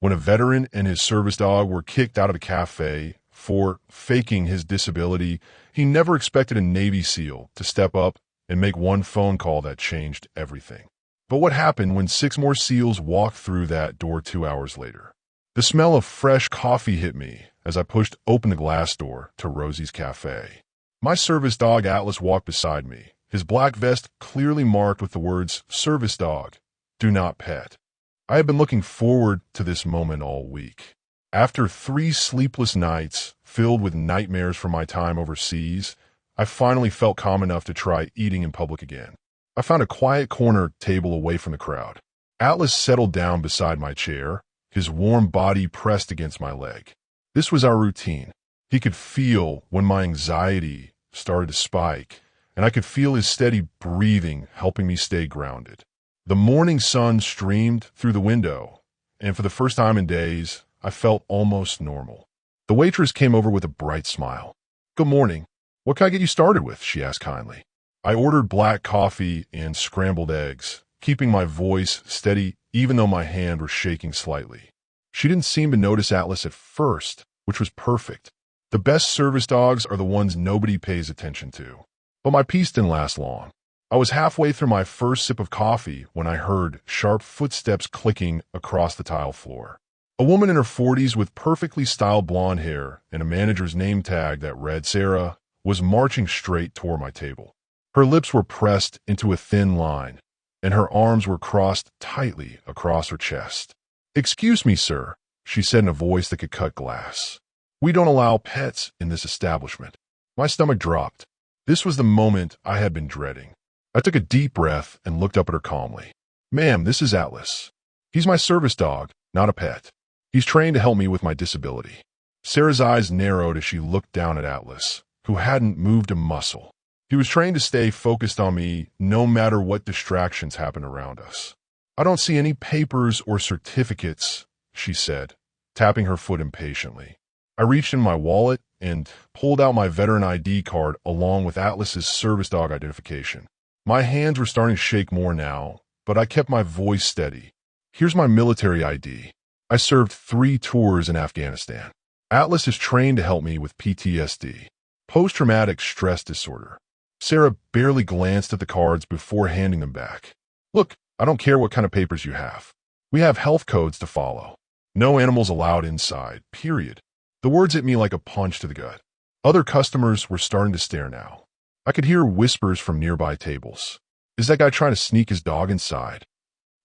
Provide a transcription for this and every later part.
when a veteran and his service dog were kicked out of a cafe for faking his disability. He never expected a Navy SEAL to step up and make one phone call that changed everything. But what happened when 6 more SEALs walked through that door 2 hours later? The smell of fresh coffee hit me as I pushed open the glass door to Rosie's Cafe. My service dog Atlas walked beside me, his black vest clearly marked with the words, "Service dog, do not pet." I had been looking forward to this moment all week. After 3 sleepless nights filled with nightmares from my time overseas, I finally felt calm enough to try eating in public again. I found a quiet corner table away from the crowd. Atlas settled down beside my chair, his warm body pressed against my leg. This was our routine. He could feel when my anxiety started to spike, and I could feel his steady breathing helping me stay grounded. The morning sun streamed through the window, and for the first time in days, I felt almost normal. The waitress came over with a bright smile. "Good morning. What can I get you started with?" she asked kindly. I ordered black coffee and scrambled eggs, keeping my voice steady even though my hand was shaking slightly. She didn't seem to notice Atlas at first, which was perfect. The best service dogs are the ones nobody pays attention to. But my peace didn't last long. I was halfway through my first sip of coffee when I heard sharp footsteps clicking across the tile floor. A woman in her 40s with perfectly styled blonde hair and a manager's name tag that read Sarah was marching straight toward my table. Her lips were pressed into a thin line, and her arms were crossed tightly across her chest. "Excuse me, sir," she said in a voice that could cut glass. "We don't allow pets in this establishment." My stomach dropped. This was the moment I had been dreading. I took a deep breath and looked up at her calmly. "Ma'am, this is Atlas. He's my service dog, not a pet. He's trained to help me with my disability." Sarah's eyes narrowed as she looked down at Atlas, who hadn't moved a muscle. He was trained to stay focused on me no matter what distractions happened around us. "I don't see any papers or certificates," she said, tapping her foot impatiently. I reached in my wallet and pulled out my veteran ID card along with Atlas's service dog identification. My hands were starting to shake more now, but I kept my voice steady. "Here's my military ID. I served 3 tours in Afghanistan. Atlas is trained to help me with PTSD, post-traumatic stress disorder." Sarah barely glanced at the cards before handing them back. "Look, I don't care what kind of papers you have. We have health codes to follow. No animals allowed inside, period." The words hit me like a punch to the gut. Other customers were starting to stare now. I could hear whispers from nearby tables. "Is that guy trying to sneak his dog inside?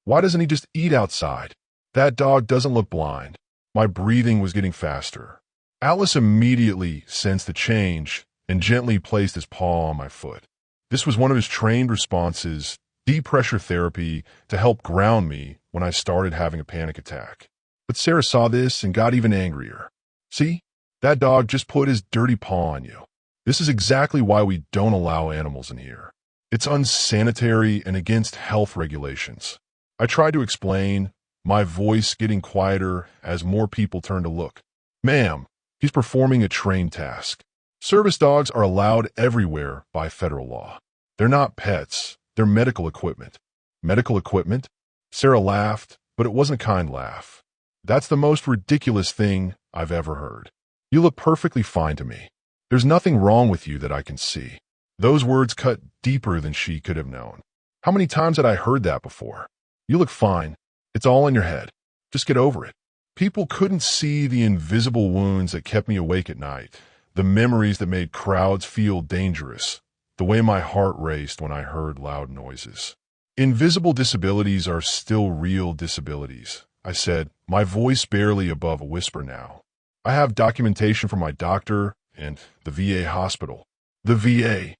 Why doesn't he just eat outside? That dog doesn't look blind." My breathing was getting faster. Atlas immediately sensed the change and gently placed his paw on my foot. This was one of his trained responses, deep pressure therapy, to help ground me when I started having a panic attack. But Sarah saw this and got even angrier. "See? That dog just put his dirty paw on you. This is exactly why we don't allow animals in here. It's unsanitary and against health regulations." I tried to explain, my voice getting quieter as more people turned to look. "Ma'am, he's performing a trained task. Service dogs are allowed everywhere by federal law. They're not pets, they're medical equipment." "Medical equipment?" Sarah laughed, but it wasn't a kind laugh. "That's the most ridiculous thing I've ever heard. You look perfectly fine to me. There's nothing wrong with you that I can see." Those words cut deeper than she could have known. How many times had I heard that before? "You look fine. It's all in your head. Just get over it." People couldn't see the invisible wounds that kept me awake at night, the memories that made crowds feel dangerous, the way my heart raced when I heard loud noises. "Invisible disabilities are still real disabilities," I said, my voice barely above a whisper now. "I have documentation from my doctor and the VA hospital." "The VA?"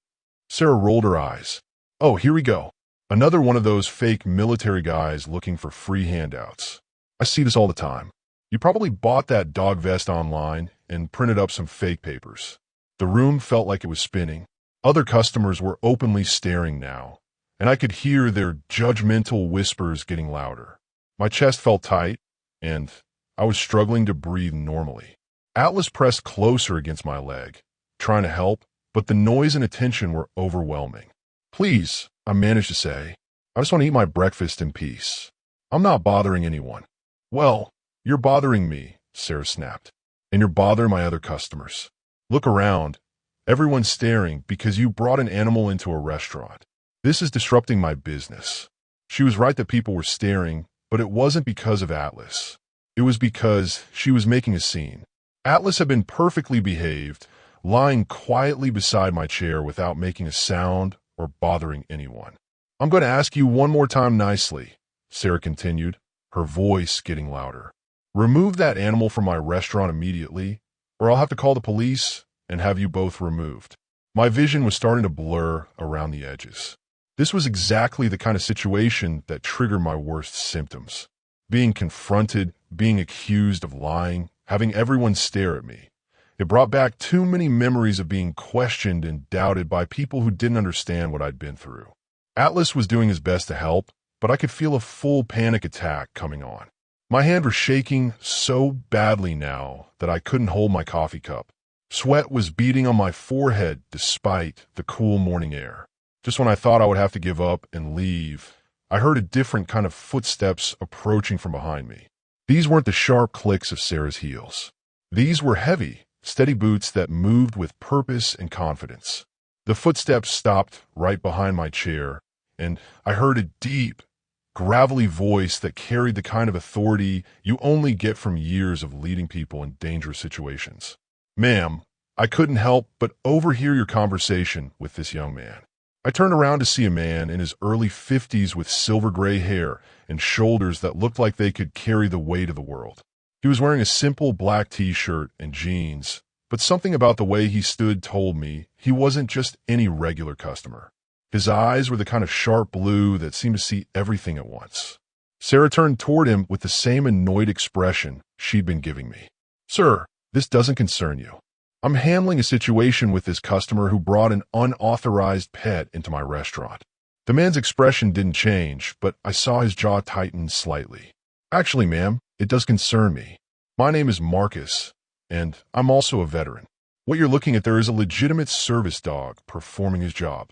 Sarah rolled her eyes. "Oh, here we go. Another one of those fake military guys looking for free handouts. I see this all the time. You probably bought that dog vest online and printed up some fake papers." The room felt like it was spinning. Other customers were openly staring now, and I could hear their judgmental whispers getting louder. My chest felt tight, and I was struggling to breathe normally. Atlas pressed closer against my leg, trying to help, but the noise and attention were overwhelming. "Please," I managed to say, "I just want to eat my breakfast in peace. I'm not bothering anyone." "Well, You're bothering me, Sarah snapped. And you're bothering my other customers. Look around. Everyone's staring because you brought an animal into a restaurant. This is disrupting my business. She was right that people were staring, but it wasn't because of Atlas. It was because she was making a scene. Atlas had been perfectly behaved, lying quietly beside my chair without making a sound or bothering anyone. I'm going to ask you one more time nicely, Sarah continued, her voice getting louder. Remove that animal from my restaurant immediately, or I'll have to call the police and have you both removed. My vision was starting to blur around the edges. This was exactly the kind of situation that triggered my worst symptoms. Being confronted, being accused of lying, having everyone stare at me. It brought back too many memories of being questioned and doubted by people who didn't understand what I'd been through. Atlas was doing his best to help, but I could feel a full panic attack coming on. My hand was shaking so badly now that I couldn't hold my coffee cup. Sweat was beading on my forehead despite the cool morning air. Just when I thought I would have to give up and leave, I heard a different kind of footsteps approaching from behind me. These weren't the sharp clicks of Sarah's heels. These were heavy, steady boots that moved with purpose and confidence. The footsteps stopped right behind my chair, and I heard a deep, gravelly voice that carried the kind of authority you only get from years of leading people in dangerous situations. Ma'am, I couldn't help but overhear your conversation with this young man. I turned around to see a man in his early 50s with silver gray hair and shoulders that looked like they could carry the weight of the world. He was wearing a simple black t-shirt and jeans, but something about the way he stood told me he wasn't just any regular customer. His eyes were the kind of sharp blue that seemed to see everything at once. Sarah turned toward him with the same annoyed expression she'd been giving me. Sir, this doesn't concern you. I'm handling a situation with this customer who brought an unauthorized pet into my restaurant. The man's expression didn't change, but I saw his jaw tighten slightly. Actually, ma'am, it does concern me. My name is Marcus, and I'm also a veteran. What you're looking at there is a legitimate service dog performing his job.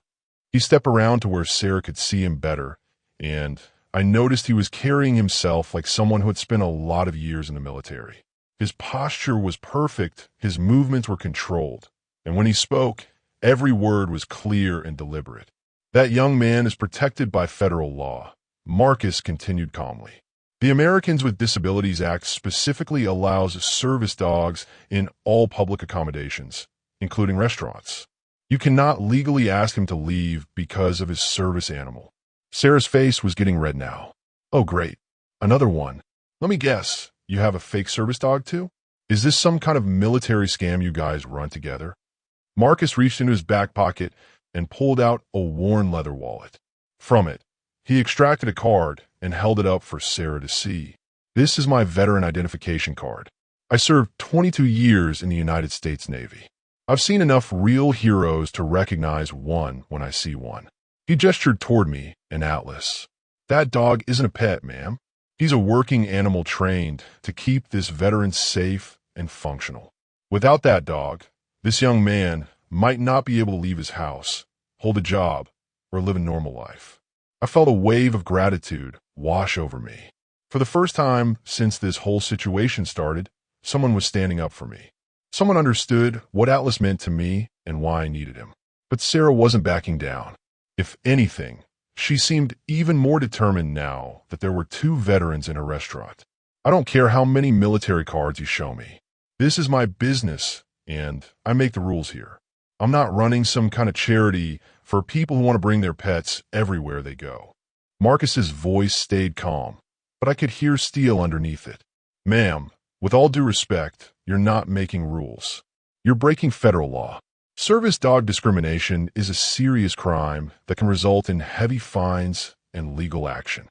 He stepped around to where Sarah could see him better, and I noticed he was carrying himself like someone who had spent a lot of years in the military. His posture was perfect, his movements were controlled, and when he spoke, every word was clear and deliberate. That young man is protected by federal law. Marcus continued calmly. The Americans with Disabilities Act specifically allows service dogs in all public accommodations, including restaurants. You cannot legally ask him to leave because of his service animal. Sarah's face was getting red now. Oh, great. Another one. Let me guess, you have a fake service dog too? Is this some kind of military scam you guys run together? Marcus reached into his back pocket and pulled out a worn leather wallet. From it, he extracted a card and held it up for Sarah to see. This is my veteran identification card. I served 22 years in the United States Navy. I've seen enough real heroes to recognize one when I see one. He gestured toward me and Atlas. That dog isn't a pet, ma'am. He's a working animal trained to keep this veteran safe and functional. Without that dog, this young man might not be able to leave his house, hold a job, or live a normal life. I felt a wave of gratitude wash over me. For the first time since this whole situation started, someone was standing up for me. Someone understood what Atlas meant to me and why I needed him. But Sarah wasn't backing down. If anything, she seemed even more determined now that there were two veterans in her restaurant. I don't care how many military cards you show me. This is my business, and I make the rules here. I'm not running some kind of charity for people who want to bring their pets everywhere they go. Marcus's voice stayed calm, but I could hear steel underneath it. Ma'am, with all due respect, you're not making rules. You're breaking federal law. Service dog discrimination is a serious crime that can result in heavy fines and legal action.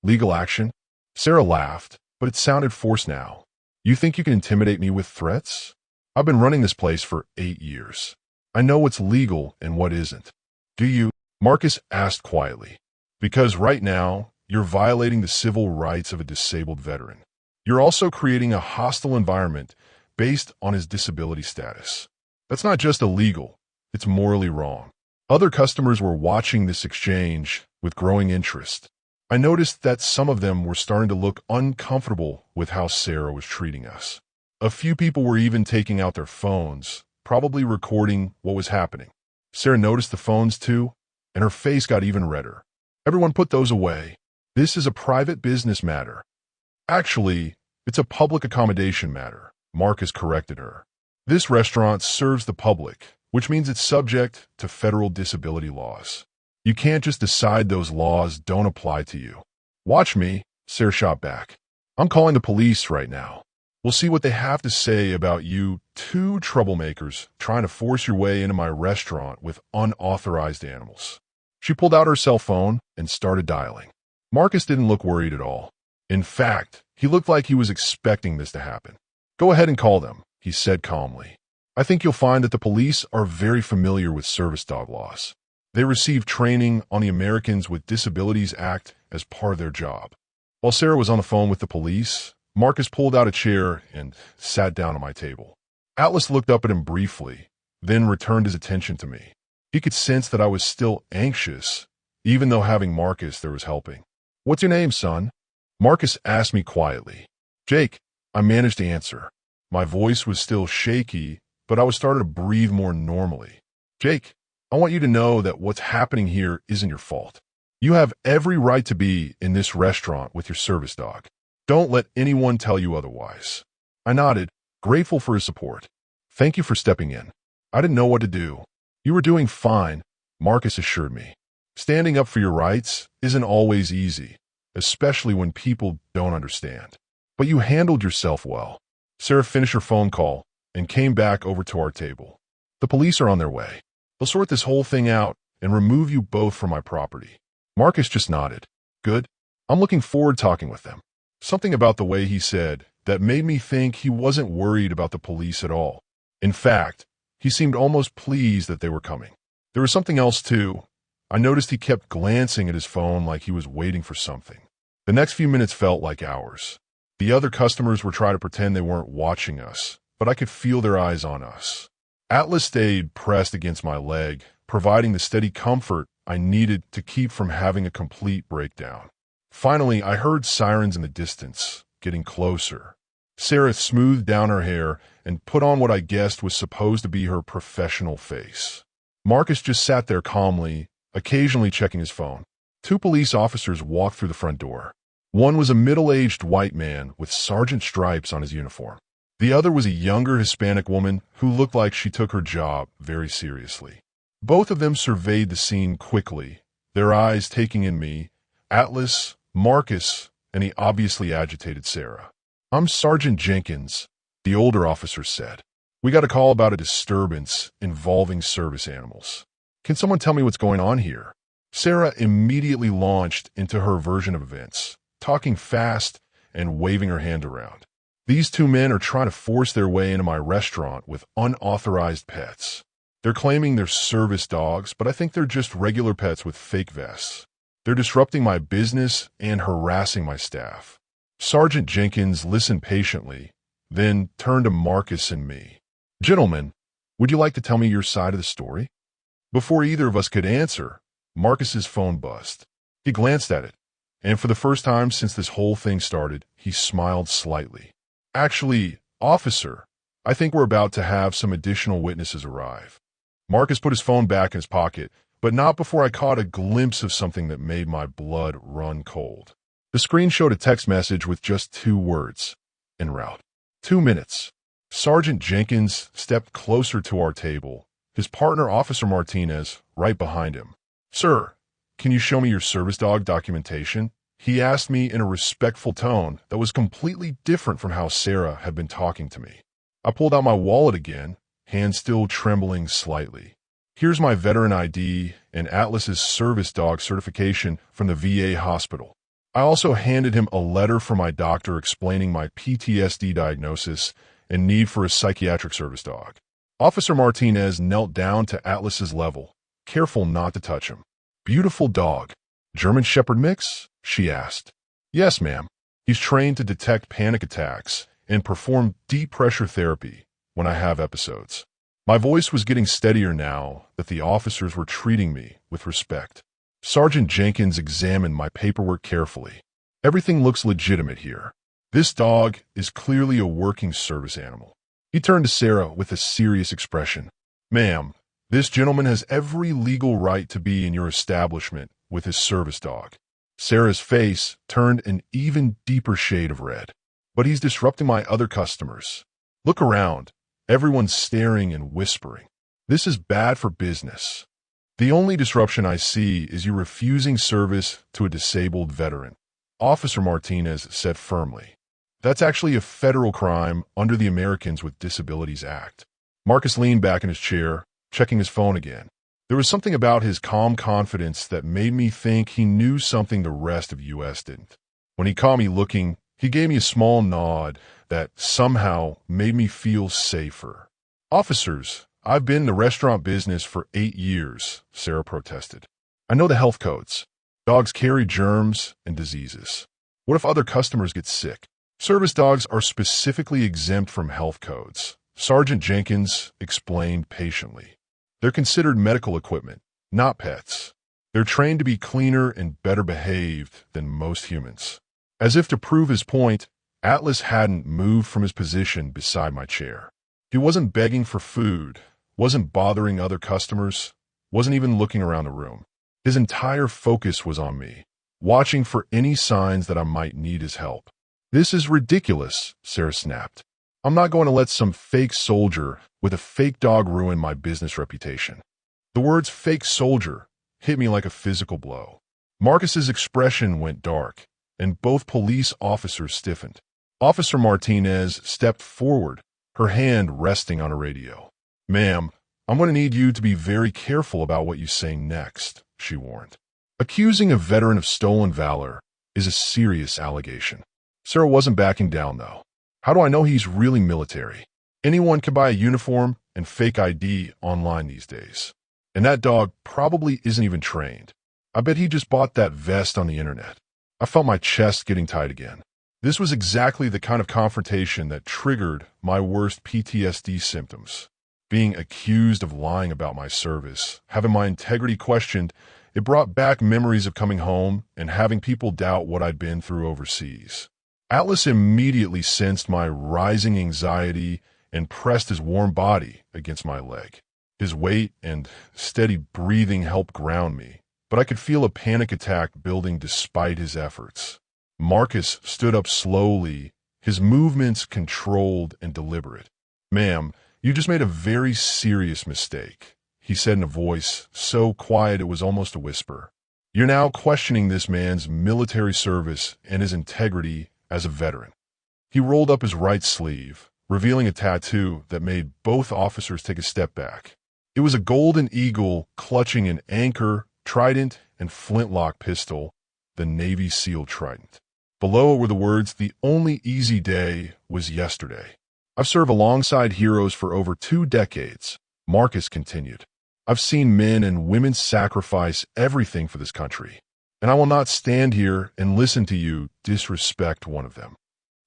Legal action? Sarah laughed, but it sounded forced now. You think you can intimidate me with threats? I've been running this place for 8 years. I know what's legal and what isn't. Do you? Marcus asked quietly. Because right now, you're violating the civil rights of a disabled veteran. You're also creating a hostile environment based on his disability status. That's not just illegal, it's morally wrong. Other customers were watching this exchange with growing interest. I noticed that some of them were starting to look uncomfortable with how Sarah was treating us. A few people were even taking out their phones, probably recording what was happening. Sarah noticed the phones too, and her face got even redder. Everyone put those away. This is a private business matter. Actually, it's a public accommodation matter, Marcus corrected her. This restaurant serves the public, which means it's subject to federal disability laws. You can't just decide those laws don't apply to you. Watch me, Sarah shot back. I'm calling the police right now. We'll see what they have to say about you two troublemakers trying to force your way into my restaurant with unauthorized animals. She pulled out her cell phone and started dialing. Marcus didn't look worried at all. In fact, he looked like he was expecting this to happen. Go ahead and call them, he said calmly. I think you'll find that the police are very familiar with service dog laws. They receive training on the Americans with Disabilities Act as part of their job. While Sarah was on the phone with the police, Marcus pulled out a chair and sat down at my table. Atlas looked up at him briefly, then returned his attention to me. He could sense that I was still anxious, even though having Marcus there was helping. What's your name, son? Marcus asked me quietly. Jake, I managed to answer. My voice was still shaky, but I was starting to breathe more normally. Jake, I want you to know that what's happening here isn't your fault. You have every right to be in this restaurant with your service dog. Don't let anyone tell you otherwise. I nodded, grateful for his support. Thank you for stepping in. I didn't know what to do. You were doing fine, Marcus assured me. Standing up for your rights isn't always easy, especially when people don't understand. But you handled yourself well. Sarah finished her phone call and came back over to our table. The police are on their way. They'll sort this whole thing out and remove you both from my property. Marcus just nodded. Good. I'm looking forward to talking with them. Something about the way he said that made me think he wasn't worried about the police at all. In fact, he seemed almost pleased that they were coming. There was something else too. I noticed he kept glancing at his phone like he was waiting for something. The next few minutes felt like hours. The other customers were trying to pretend they weren't watching us, but I could feel their eyes on us. Atlas stayed pressed against my leg, providing the steady comfort I needed to keep from having a complete breakdown. Finally, I heard sirens in the distance, getting closer. Sarah smoothed down her hair and put on what I guessed was supposed to be her professional face. Marcus just sat there calmly, occasionally checking his phone. Two police officers walked through the front door. One was a middle-aged white man with sergeant stripes on his uniform. The other was a younger Hispanic woman who looked like she took her job very seriously. Both of them surveyed the scene quickly, their eyes taking in me, Atlas, Marcus, and the obviously agitated Sarah. I'm Sergeant Jenkins, the older officer said. We got a call about a disturbance involving service animals. Can someone tell me what's going on here? Sarah immediately launched into her version of events, talking fast and waving her hand around. These two men are trying to force their way into my restaurant with unauthorized pets. They're claiming they're service dogs, but I think they're just regular pets with fake vests. They're disrupting my business and harassing my staff. Sergeant Jenkins listened patiently, then turned to Marcus and me. Gentlemen, would you like to tell me your side of the story? Before either of us could answer, Marcus's phone buzzed. He glanced at it, and for the first time since this whole thing started, he smiled slightly. Actually, officer, I think we're about to have some additional witnesses arrive. Marcus put his phone back in his pocket, but not before I caught a glimpse of something that made my blood run cold. The screen showed a text message with just 2 words. En route. 2 minutes. Sergeant Jenkins stepped closer to our table, his partner Officer Martinez right behind him. Sir, can you show me your service dog documentation? He asked me in a respectful tone that was completely different from how Sarah had been talking to me. I pulled out my wallet again, hand still trembling slightly. Here's my veteran ID and Atlas's service dog certification from the VA hospital. I also handed him a letter from my doctor explaining my PTSD diagnosis and need for a psychiatric service dog. Officer Martinez knelt down to Atlas's level, careful not to touch him. Beautiful dog. German Shepherd mix? She asked. Yes, ma'am. He's trained to detect panic attacks and perform deep pressure therapy when I have episodes. My voice was getting steadier now that the officers were treating me with respect. Sergeant Jenkins examined my paperwork carefully. Everything looks legitimate here. This dog is clearly a working service animal. He turned to Sarah with a serious expression. Ma'am, this gentleman has every legal right to be in your establishment with his service dog. Sarah's face turned an even deeper shade of red. But he's disrupting my other customers. Look around. Everyone's staring and whispering. This is bad for business. The only disruption I see is you refusing service to a disabled veteran, Officer Martinez said firmly. That's actually a federal crime under the Americans with Disabilities Act. Marcus leaned back in his chair, checking his phone again. There was something about his calm confidence that made me think he knew something the rest of U.S. didn't. When he caught me looking, he gave me a small nod that somehow made me feel safer. Officers, I've been in the restaurant business for 8 years, Sarah protested. I know the health codes. Dogs carry germs and diseases. What if other customers get sick? Service dogs are specifically exempt from health codes, Sergeant Jenkins explained patiently. They're considered medical equipment, not pets. They're trained to be cleaner and better behaved than most humans. As if to prove his point, Atlas hadn't moved from his position beside my chair. He wasn't begging for food, wasn't bothering other customers, wasn't even looking around the room. His entire focus was on me, watching for any signs that I might need his help. This is ridiculous, Sarah snapped. I'm not going to let some fake soldier with a fake dog ruin my business reputation. The words fake soldier hit me like a physical blow. Marcus's expression went dark, and both police officers stiffened. Officer Martinez stepped forward, her hand resting on a radio. Ma'am, I'm going to need you to be very careful about what you say next, she warned. Accusing a veteran of stolen valor is a serious allegation. Sarah wasn't backing down, though. How do I know he's really military? Anyone can buy a uniform and fake ID online these days. And that dog probably isn't even trained. I bet he just bought that vest on the internet. I felt my chest getting tight again. This was exactly the kind of confrontation that triggered my worst PTSD symptoms. Being accused of lying about my service, having my integrity questioned, it brought back memories of coming home and having people doubt what I'd been through overseas. Atlas immediately sensed my rising anxiety and pressed his warm body against my leg. His weight and steady breathing helped ground me, but I could feel a panic attack building despite his efforts. Marcus stood up slowly, his movements controlled and deliberate. Ma'am, you just made a very serious mistake, he said in a voice so quiet it was almost a whisper. You're now questioning this man's military service and his integrity as a veteran. He rolled up his right sleeve, revealing a tattoo that made both officers take a step back. It was a golden eagle clutching an anchor, trident, and flintlock pistol, the Navy SEAL Trident. Below were the words, "The only easy day was yesterday." I've served alongside heroes for over 2 decades, Marcus continued. I've seen men and women sacrifice everything for this country, and I will not stand here and listen to you disrespect one of them.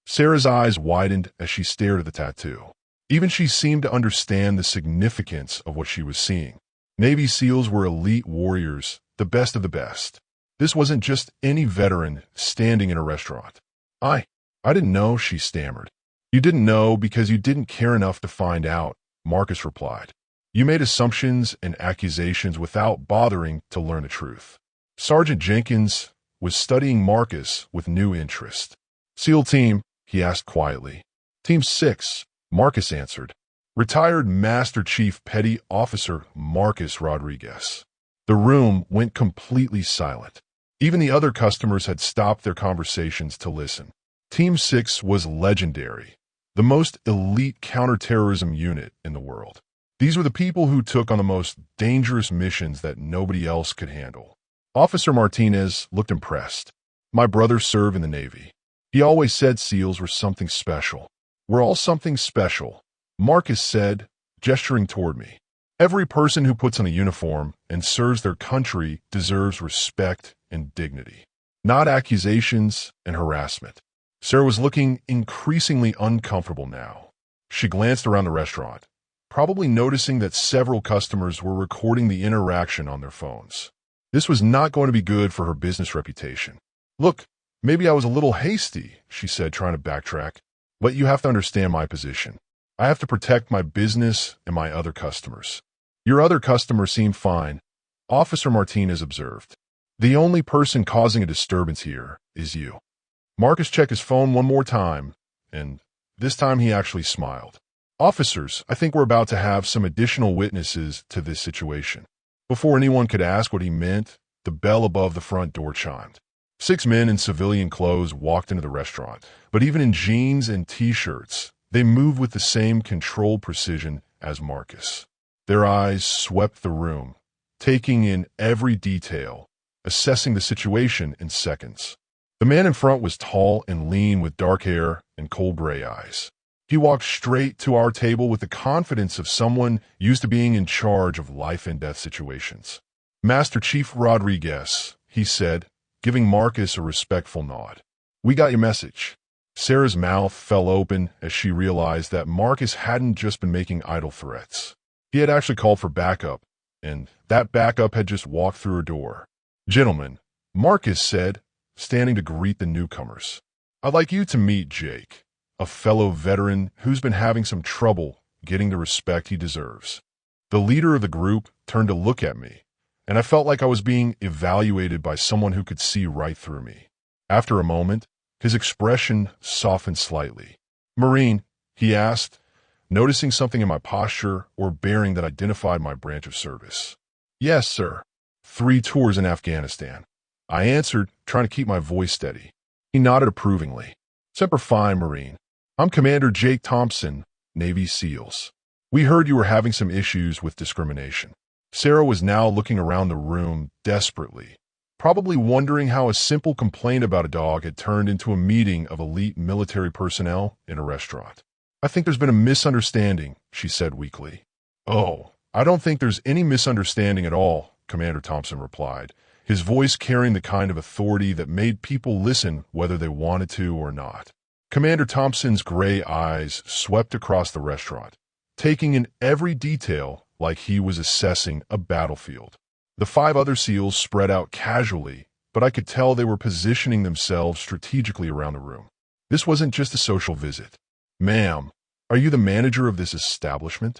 Sarah's eyes widened as she stared at the tattoo. Even she seemed to understand the significance of what she was seeing. Navy SEALs were elite warriors, the best of the best. This wasn't just any veteran standing in a restaurant. I didn't know, she stammered. You didn't know because you didn't care enough to find out, Marcus replied. You made assumptions and accusations without bothering to learn the truth. Sergeant Jenkins was studying Marcus with new interest. SEAL team, he asked quietly. Team 6, Marcus answered. Retired Master Chief Petty Officer Marcus Rodriguez. The room went completely silent. Even the other customers had stopped their conversations to listen. Team 6 was legendary, the most elite counterterrorism unit in the world. These were the people who took on the most dangerous missions that nobody else could handle. Officer Martinez looked impressed. My brother served in the Navy. He always said SEALs were something special. We're all something special, Marcus said, gesturing toward me. Every person who puts on a uniform and serves their country deserves respect and dignity, not accusations and harassment. Sarah was looking increasingly uncomfortable now. She glanced around the restaurant, probably noticing that several customers were recording the interaction on their phones. This was not going to be good for her business reputation. Look, maybe I was a little hasty, she said, trying to backtrack. But you have to understand my position. I have to protect my business and my other customers. Your other customers seem fine, Officer Martinez observed. The only person causing a disturbance here is you. Marcus checked his phone one more time, and this time he actually smiled. Officers, I think we're about to have some additional witnesses to this situation. Before anyone could ask what he meant, the bell above the front door chimed. 6 men in civilian clothes walked into the restaurant, but even in jeans and t-shirts, they moved with the same controlled precision as Marcus. Their eyes swept the room, taking in every detail, assessing the situation in seconds. The man in front was tall and lean with dark hair and cold gray eyes. He walked straight to our table with the confidence of someone used to being in charge of life and death situations. Master Chief Rodriguez, he said, giving Marcus a respectful nod. We got your message. Sarah's mouth fell open as she realized that Marcus hadn't just been making idle threats. He had actually called for backup, and that backup had just walked through her door. Gentlemen, Marcus said, standing to greet the newcomers. I'd like you to meet Jake, a fellow veteran who's been having some trouble getting the respect he deserves. The leader of the group turned to look at me, and I felt like I was being evaluated by someone who could see right through me. After a moment, his expression softened slightly. Marine, he asked, noticing something in my posture or bearing that identified my branch of service. Yes, sir. 3 tours in Afghanistan. I answered, trying to keep my voice steady. He nodded approvingly. Semper Fi, Marine. I'm Commander Jake Thompson, Navy SEALs. We heard you were having some issues with discrimination. Sarah was now looking around the room desperately, probably wondering how a simple complaint about a dog had turned into a meeting of elite military personnel in a restaurant. I think there's been a misunderstanding, she said weakly. Oh, I don't think there's any misunderstanding at all, Commander Thompson replied, his voice carrying the kind of authority that made people listen whether they wanted to or not. Commander Thompson's gray eyes swept across the restaurant, taking in every detail like he was assessing a battlefield. The 5 other SEALs spread out casually, but I could tell they were positioning themselves strategically around the room. This wasn't just a social visit. Ma'am, are you the manager of this establishment?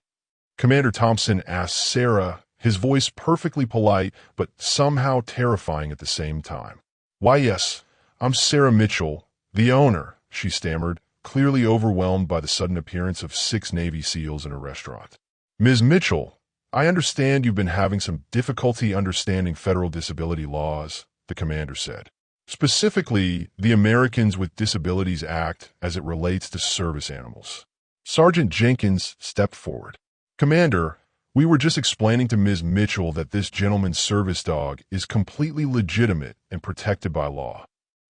Commander Thompson asked Sarah, his voice perfectly polite but somehow terrifying at the same time. Why, yes, I'm Sarah Mitchell, the owner, she stammered, clearly overwhelmed by the sudden appearance of 6 Navy SEALs in a restaurant. Ms. Mitchell, I understand you've been having some difficulty understanding federal disability laws, the commander said. Specifically, the Americans with Disabilities Act as it relates to service animals. Sergeant Jenkins stepped forward. Commander, we were just explaining to Ms. Mitchell that this gentleman's service dog is completely legitimate and protected by law.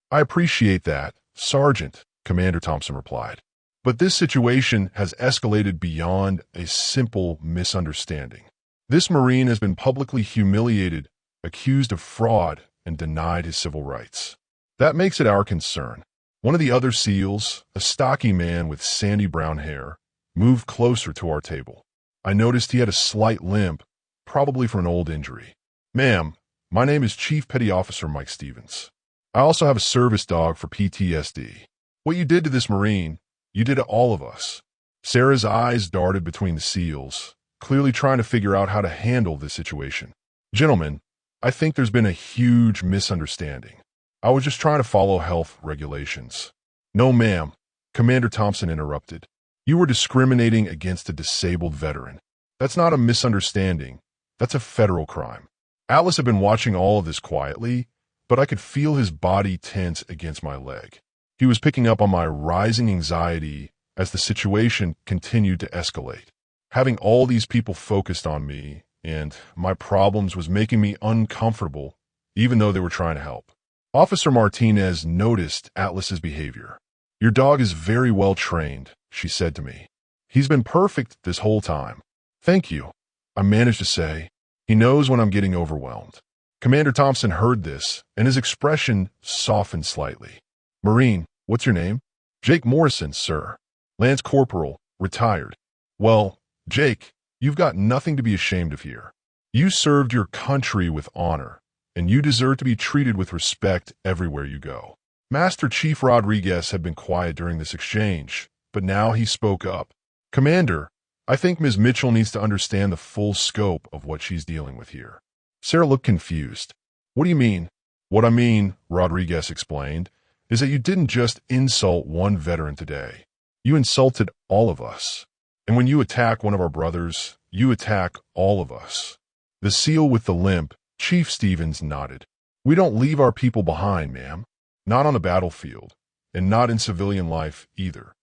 I appreciate that, Sergeant, Commander Thompson replied. But this situation has escalated beyond a simple misunderstanding. This Marine has been publicly humiliated, accused of fraud, and denied his civil rights. That makes it our concern. One of the other SEALs, a stocky man with sandy brown hair, moved closer to our table. I noticed he had a slight limp, probably from an old injury. Ma'am, my name is Chief Petty Officer Mike Stevens. I also have a service dog for PTSD. What you did to this Marine, you did to all of us. Sarah's eyes darted between the SEALs, clearly trying to figure out how to handle this situation. Gentlemen, I think there's been a huge misunderstanding. I was just trying to follow health regulations. No, ma'am, Commander Thompson interrupted. You were discriminating against a disabled veteran. That's not a misunderstanding. That's a federal crime. Atlas had been watching all of this quietly, but I could feel his body tense against my leg. He was picking up on my rising anxiety as the situation continued to escalate. Having all these people focused on me and my problems was making me uncomfortable, even though they were trying to help. Officer Martinez noticed Atlas's behavior. Your dog is very well trained, she said to me. He's been perfect this whole time. Thank you, I managed to say. He knows when I'm getting overwhelmed. Commander Thompson heard this, and his expression softened slightly. Marine, what's your name? Jake Morrison, sir. Lance Corporal, retired. Well, Jake, you've got nothing to be ashamed of here. You served your country with honor, and you deserve to be treated with respect everywhere you go. Master Chief Rodriguez had been quiet during this exchange, but now he spoke up. Commander, I think Ms. Mitchell needs to understand the full scope of what she's dealing with here. Sarah looked confused. What do you mean? What I mean, Rodriguez explained, is that you didn't just insult one veteran today. You insulted all of us. And when you attack one of our brothers, you attack all of us. The SEAL with the limp, Chief Stevens, nodded. We don't leave our people behind, ma'am. Not on the battlefield, and not in civilian life either.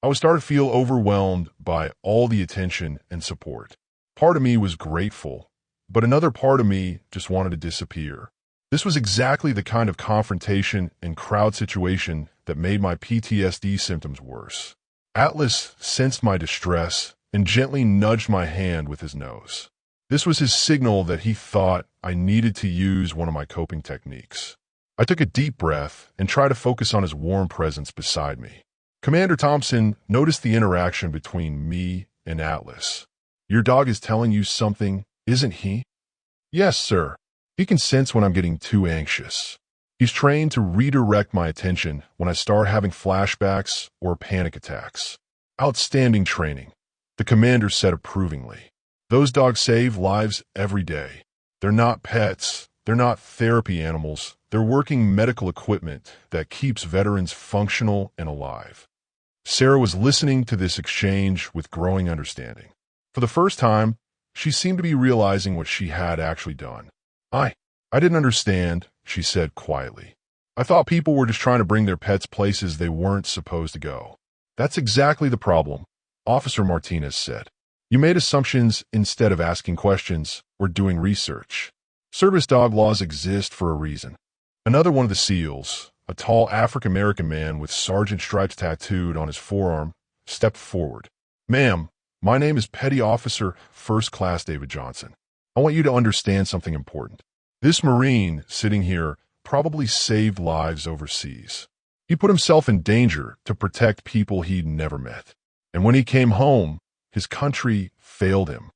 I was starting to feel overwhelmed by all the attention and support. Part of me was grateful, but another part of me just wanted to disappear. This was exactly the kind of confrontation and crowd situation that made my PTSD symptoms worse. Atlas sensed my distress and gently nudged my hand with his nose. This was his signal that he thought I needed to use one of my coping techniques. I took a deep breath and tried to focus on his warm presence beside me. Commander Thompson noticed the interaction between me and Atlas. Your dog is telling you something, isn't he? Yes, sir. He can sense when I'm getting too anxious. He's trained to redirect my attention when I start having flashbacks or panic attacks. Outstanding training, the commander said approvingly. Those dogs save lives every day. They're not pets. They're not therapy animals. They're working medical equipment that keeps veterans functional and alive. Sarah was listening to this exchange with growing understanding. For the first time, she seemed to be realizing what she had actually done. I didn't understand, she said quietly. I thought people were just trying to bring their pets places they weren't supposed to go. That's exactly the problem, Officer Martinez said. You made assumptions instead of asking questions or doing research. Service dog laws exist for a reason. Another one of the SEALs, a tall African-American man with sergeant stripes tattooed on his forearm, stepped forward. Ma'am, my name is Petty Officer First Class David Johnson. I want you to understand something important. This Marine sitting here probably saved lives overseas. He put himself in danger to protect people he'd never met. And when he came home, his country failed him.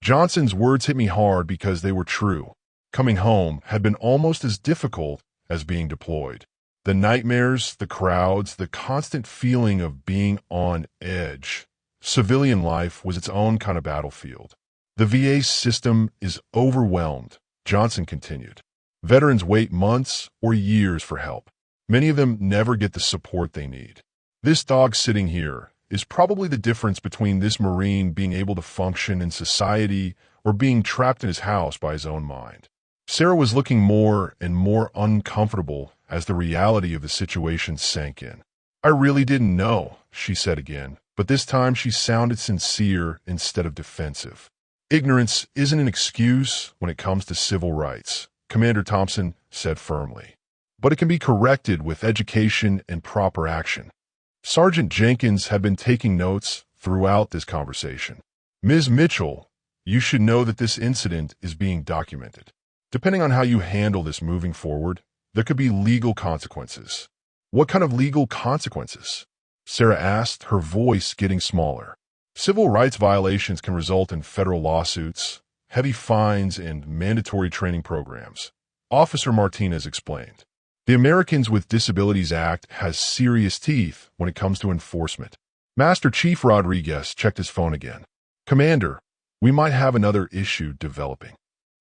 Johnson's words hit me hard because they were true. Coming home had been almost as difficult as being deployed. The nightmares, the crowds, the constant feeling of being on edge. Civilian life was its own kind of battlefield. The VA system is overwhelmed, Johnson continued. Veterans wait months or years for help. Many of them never get the support they need. This dog sitting here is probably the difference between this Marine being able to function in society or being trapped in his house by his own mind. Sarah was looking more and more uncomfortable as the reality of the situation sank in. I really didn't know, she said again, but this time she sounded sincere instead of defensive. Ignorance isn't an excuse when it comes to civil rights, Commander Thompson said firmly. But it can be corrected with education and proper action. Sergeant Jenkins had been taking notes throughout this conversation. Ms. Mitchell, you should know that this incident is being documented. Depending on how you handle this moving forward, there could be legal consequences. What kind of legal consequences? Sarah asked, her voice getting smaller. Civil rights violations can result in federal lawsuits, heavy fines, and mandatory training programs, Officer Martinez explained. The Americans with Disabilities Act has serious teeth when it comes to enforcement. Master Chief Rodriguez checked his phone again. Commander, we might have another issue developing.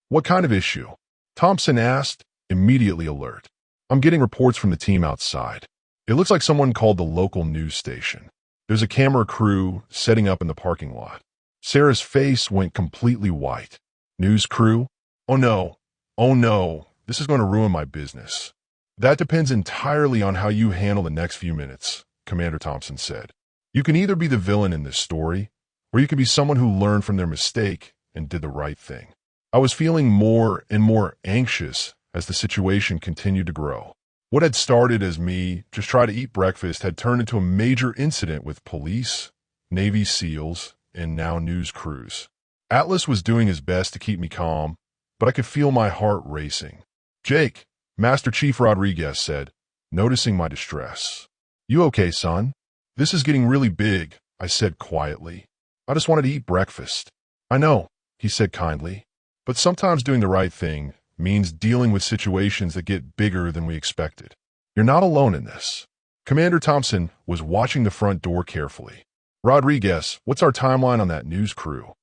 What kind of issue? Thompson asked, immediately alert. I'm getting reports from the team outside. It looks like someone called the local news station. There's a camera crew setting up in the parking lot. Sarah's face went completely white. News crew? Oh no, this is going to ruin my business. That depends entirely on how you handle the next few minutes, Commander Thompson said. You can either be the villain in this story, or you can be someone who learned from their mistake and did the right thing. I was feeling more and more anxious as the situation continued to grow. What had started as me just trying to eat breakfast had turned into a major incident with police, Navy SEALs, and now news crews. Atlas was doing his best to keep me calm, but I could feel my heart racing. Jake, Master Chief Rodriguez said, noticing my distress. You okay, son? This is getting really big, I said quietly. I just wanted to eat breakfast. I know, he said kindly, but sometimes doing the right thing means dealing with situations that get bigger than we expected. You're not alone in this. Commander Thompson was watching the front door carefully. Rodriguez, what's our timeline on that news crew?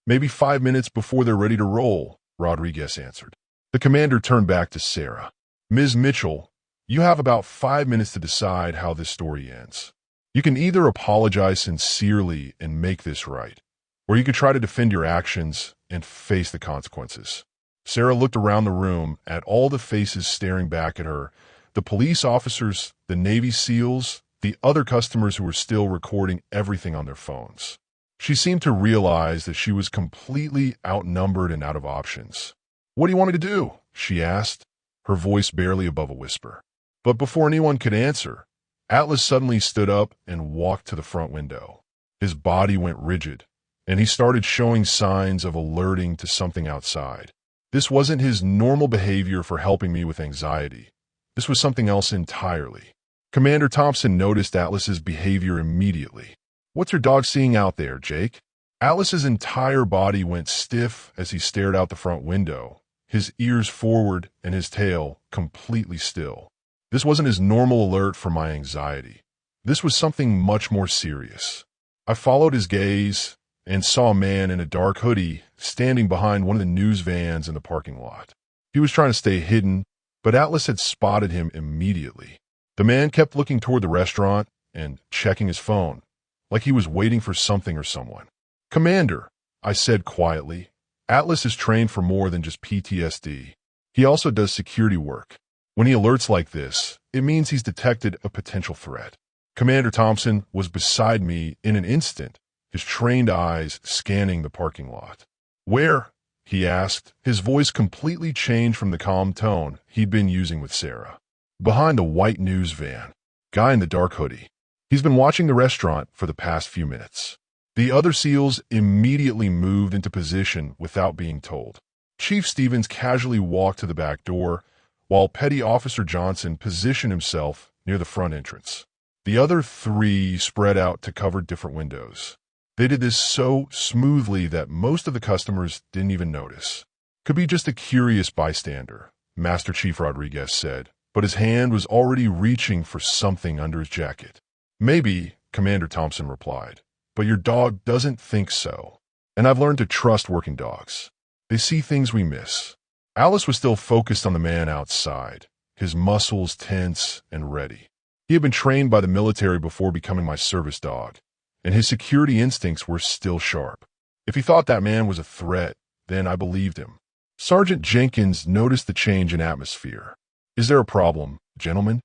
Maybe 5 minutes before they're ready to roll, Rodriguez answered. The commander turned back to Sarah. Ms. Mitchell, you have about 5 minutes to decide how this story ends. You can either apologize sincerely and make this right, or you could try to defend your actions and face the consequences. Sarah looked around the room at all the faces staring back at her, the police officers, the Navy SEALs, the other customers who were still recording everything on their phones. She seemed to realize that she was completely outnumbered and out of options. What do you want me to do? She asked, her voice barely above a whisper. But before anyone could answer, Atlas suddenly stood up and walked to the front window. His body went rigid, and he started showing signs of alerting to something outside. This wasn't his normal behavior for helping me with anxiety. This was something else entirely. Commander Thompson noticed Atlas's behavior immediately. What's your dog seeing out there, Jake? Atlas's entire body went stiff as he stared out the front window, his ears forward and his tail completely still. This wasn't his normal alert for my anxiety. This was something much more serious. I followed his gaze and saw a man in a dark hoodie standing behind one of the news vans in the parking lot. He was trying to stay hidden, but Atlas had spotted him immediately. The man kept looking toward the restaurant and checking his phone, like he was waiting for something or someone. Commander, I said quietly, Atlas is trained for more than just PTSD. He also does security work. When he alerts like this, it means he's detected a potential threat. Commander Thompson was beside me in an instant, his trained eyes scanning the parking lot. Where? He asked, his voice completely changed from the calm tone he'd been using with Sarah. Behind the white news van, guy in the dark hoodie. He's been watching the restaurant for the past few minutes. The other SEALs immediately moved into position without being told. Chief Stevens casually walked to the back door, while Petty Officer Johnson positioned himself near the front entrance. The other three spread out to cover different windows. They did this so smoothly that most of the customers didn't even notice. Could be just a curious bystander, Master Chief Rodriguez said, but his hand was already reaching for something under his jacket. Maybe, Commander Thompson replied, but your dog doesn't think so. And I've learned to trust working dogs. They see things we miss. Alice was still focused on the man outside, his muscles tense and ready. He had been trained by the military before becoming my service dog, and his security instincts were still sharp. If he thought that man was a threat, then I believed him. Sergeant Jenkins noticed the change in atmosphere. Is there a problem, gentlemen?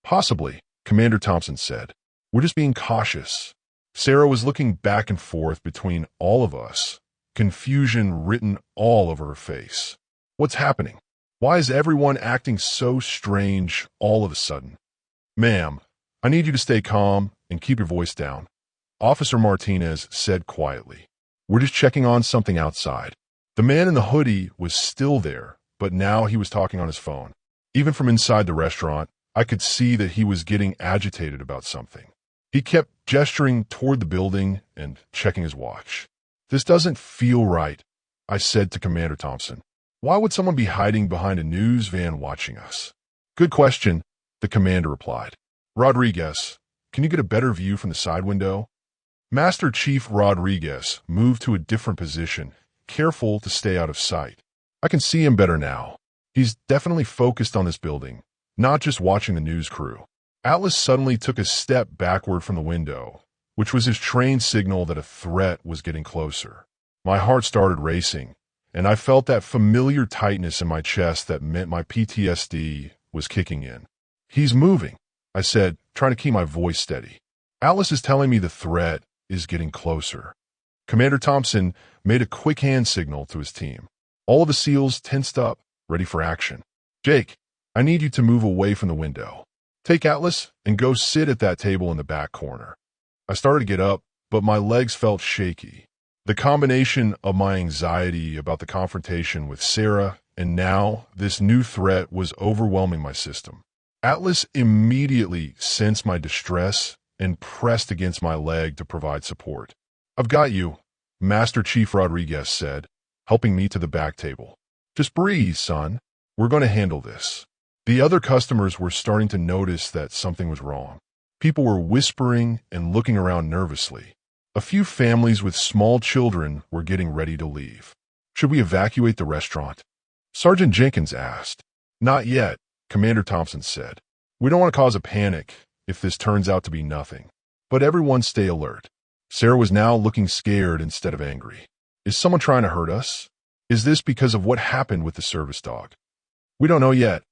Possibly, Commander Thompson said. We're just being cautious. Sarah was looking back and forth between all of us, confusion written all over her face. What's happening? Why is everyone acting so strange all of a sudden? Ma'am, I need you to stay calm and keep your voice down, Officer Martinez said quietly. We're just checking on something outside. The man in the hoodie was still there, but now he was talking on his phone. Even from inside the restaurant, I could see that he was getting agitated about something. He kept gesturing toward the building and checking his watch. This doesn't feel right, I said to Commander Thompson. Why would someone be hiding behind a news van watching us? Good question, the commander replied. Rodriguez, can you get a better view from the side window? Master Chief Rodriguez moved to a different position, careful to stay out of sight. I can see him better now. He's definitely focused on this building, not just watching the news crew. Atlas suddenly took a step backward from the window, which was his trained signal that a threat was getting closer. My heart started racing, and I felt that familiar tightness in my chest that meant my PTSD was kicking in. He's moving, I said, trying to keep my voice steady. Atlas is telling me the threat is getting closer. Commander Thompson made a quick hand signal to his team. All of the SEALs tensed up, ready for action. Jake, I need you to move away from the window. Take Atlas and go sit at that table in the back corner. I started to get up, but my legs felt shaky. The combination of my anxiety about the confrontation with Sarah and now this new threat was overwhelming my system. Atlas immediately sensed my distress and pressed against my leg to provide support. I've got you, Master Chief Rodriguez said, helping me to the back table. Just breathe, son. We're going to handle this. The other customers were starting to notice that something was wrong. People were whispering and looking around nervously. A few families with small children were getting ready to leave. Should we evacuate the restaurant? Sergeant Jenkins asked. Not yet, Commander Thompson said. We don't want to cause a panic if this turns out to be nothing. But everyone stay alert. Sarah was now looking scared instead of angry. Is someone trying to hurt us? Is this because of what happened with the service dog? We don't know yet,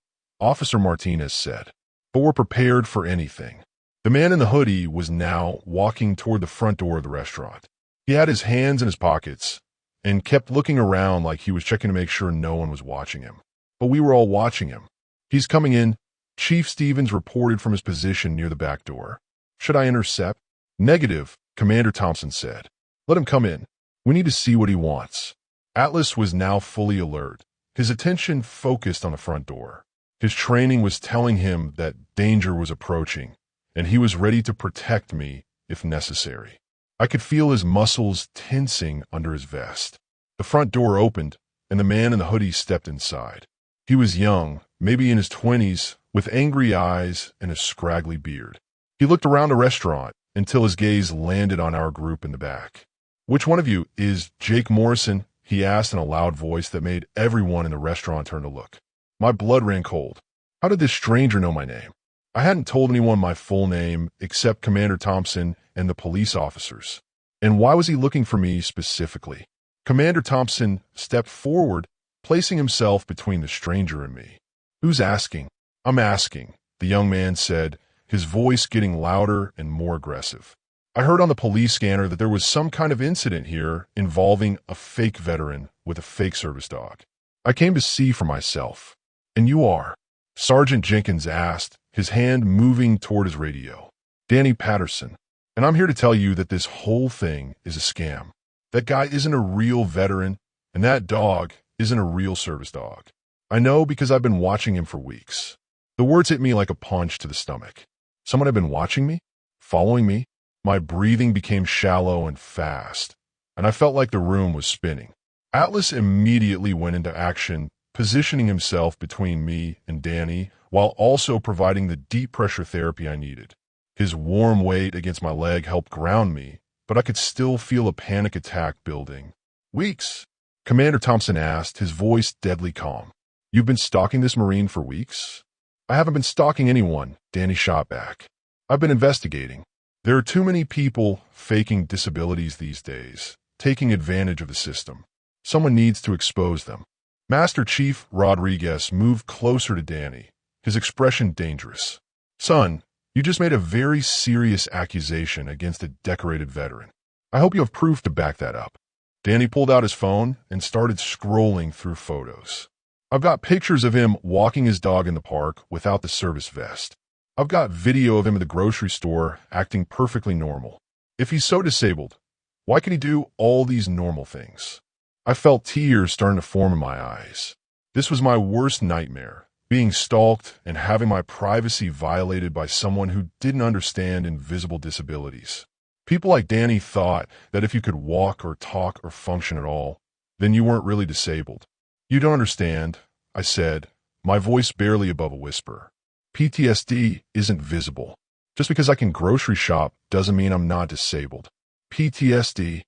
Officer Martinez said, but we're prepared for anything. The man in the hoodie was now walking toward the front door of the restaurant. He had his hands in his pockets and kept looking around like he was checking to make sure no one was watching him. But we were all watching him. He's coming in. Chief Stevens reported from his position near the back door. Should I intercept? Negative, Commander Thompson said. Let him come in. We need to see what he wants. Atlas was now fully alert, his attention focused on the front door. His training was telling him that danger was approaching, and he was ready to protect me if necessary. I could feel his muscles tensing under his vest. The front door opened, and the man in the hoodie stepped inside. He was young, maybe in his 20s, with angry eyes and a scraggly beard. He looked around the restaurant until his gaze landed on our group in the back. Which one of you is Jake Morrison? He asked in a loud voice that made everyone in the restaurant turn to look. My blood ran cold. How did this stranger know my name? I hadn't told anyone my full name except Commander Thompson and the police officers. And why was he looking for me specifically? Commander Thompson stepped forward, placing himself between the stranger and me. Who's asking? I'm asking, the young man said, his voice getting louder and more aggressive. I heard on the police scanner that there was some kind of incident here involving a fake veteran with a fake service dog. I came to see for myself. And you are? Sergeant Jenkins asked, his hand moving toward his radio. Danny Patterson. And I'm here to tell you that this whole thing is a scam. That guy isn't a real veteran, and that dog isn't a real service dog. I know because I've been watching him for weeks. The words hit me like a punch to the stomach. Someone had been watching me? Following me? My breathing became shallow and fast, and I felt like the room was spinning. Atlas immediately went into action, positioning himself between me and Danny while also providing the deep pressure therapy I needed. His warm weight against my leg helped ground me, but I could still feel a panic attack building. Weeks? Commander Thompson asked, his voice deadly calm. You've been stalking this Marine for weeks? I haven't been stalking anyone, Danny shot back. I've been investigating. There are too many people faking disabilities these days, taking advantage of the system. Someone needs to expose them. Master Chief Rodriguez moved closer to Danny, his expression dangerous. Son, you just made a very serious accusation against a decorated veteran. I hope you have proof to back that up. Danny pulled out his phone and started scrolling through photos. I've got pictures of him walking his dog in the park without the service vest. I've got video of him at the grocery store acting perfectly normal. If he's so disabled, why can he do all these normal things? I felt tears starting to form in my eyes. This was my worst nightmare, being stalked and having my privacy violated by someone who didn't understand invisible disabilities. People like Danny thought that if you could walk or talk or function at all, then you weren't really disabled. You don't understand, I said, my voice barely above a whisper. PTSD isn't visible. Just because I can grocery shop doesn't mean I'm not disabled. PTSD.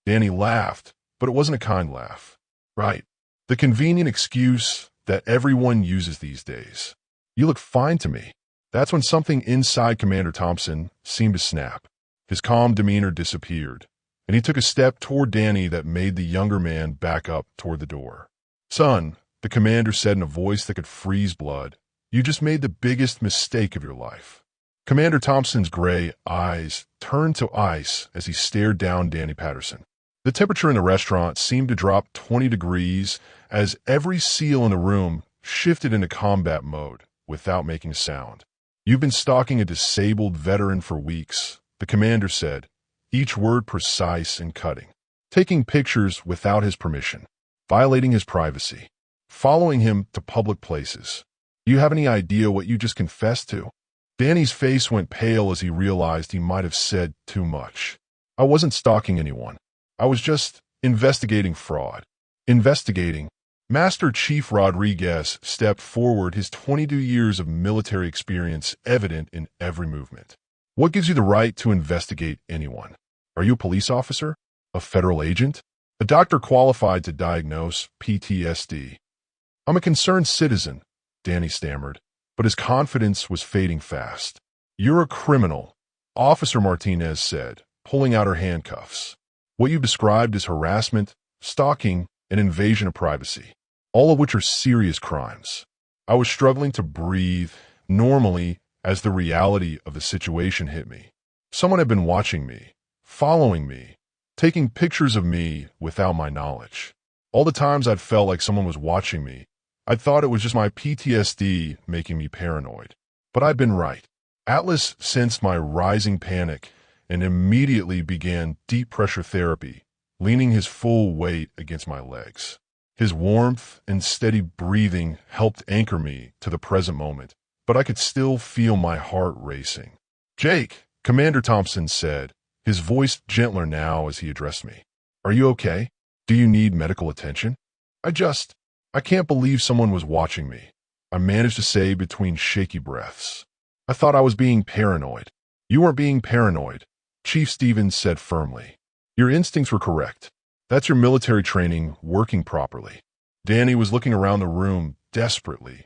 Danny laughed, but it wasn't a kind laugh. Right. The convenient excuse that everyone uses these days. You look fine to me. That's when something inside Commander Thompson seemed to snap. His calm demeanor disappeared, and he took a step toward Danny that made the younger man back up toward the door. Son, the commander said in a voice that could freeze blood, you just made the biggest mistake of your life. Commander Thompson's gray eyes turned to ice as he stared down Danny Patterson. The temperature in the restaurant seemed to drop 20 degrees as every SEAL in the room shifted into combat mode without making a sound. You've been stalking a disabled veteran for weeks, the commander said, each word precise and cutting. Taking pictures without his permission, violating his privacy, following him to public places. Do you have any idea what you just confessed to? Danny's face went pale as he realized he might have said too much. I wasn't stalking anyone. I was just investigating fraud. Investigating? Master Chief Rodriguez stepped forward, his 22 years of military experience evident in every movement. What gives you the right to investigate anyone? Are you a police officer? A federal agent? A doctor qualified to diagnose PTSD? I'm a concerned citizen, Danny stammered, but his confidence was fading fast. You're a criminal, Officer Martinez said, pulling out her handcuffs. What you described is harassment, stalking, and invasion of privacy, all of which are serious crimes. I was struggling to breathe normally as the reality of the situation hit me. Someone had been watching me, following me, taking pictures of me without my knowledge. All the times I'd felt like someone was watching me, I'd thought it was just my PTSD making me paranoid. But I'd been right. Atlas sensed my rising panic and immediately began deep pressure therapy, leaning his full weight against my legs. His warmth and steady breathing helped anchor me to the present moment, but I could still feel my heart racing. "Jake," Commander Thompson said, his voice gentler now as he addressed me. "Are you okay? Do you need medical attention?" I can't believe someone was watching me," I managed to say between shaky breaths. "I thought I was being paranoid." "You weren't being paranoid," Chief Stevens said firmly. "Your instincts were correct. That's your military training working properly." Danny was looking around the room desperately,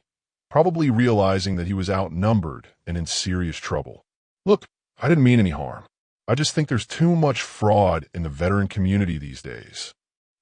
probably realizing that he was outnumbered and in serious trouble. "Look, I didn't mean any harm. I just think there's too much fraud in the veteran community these days."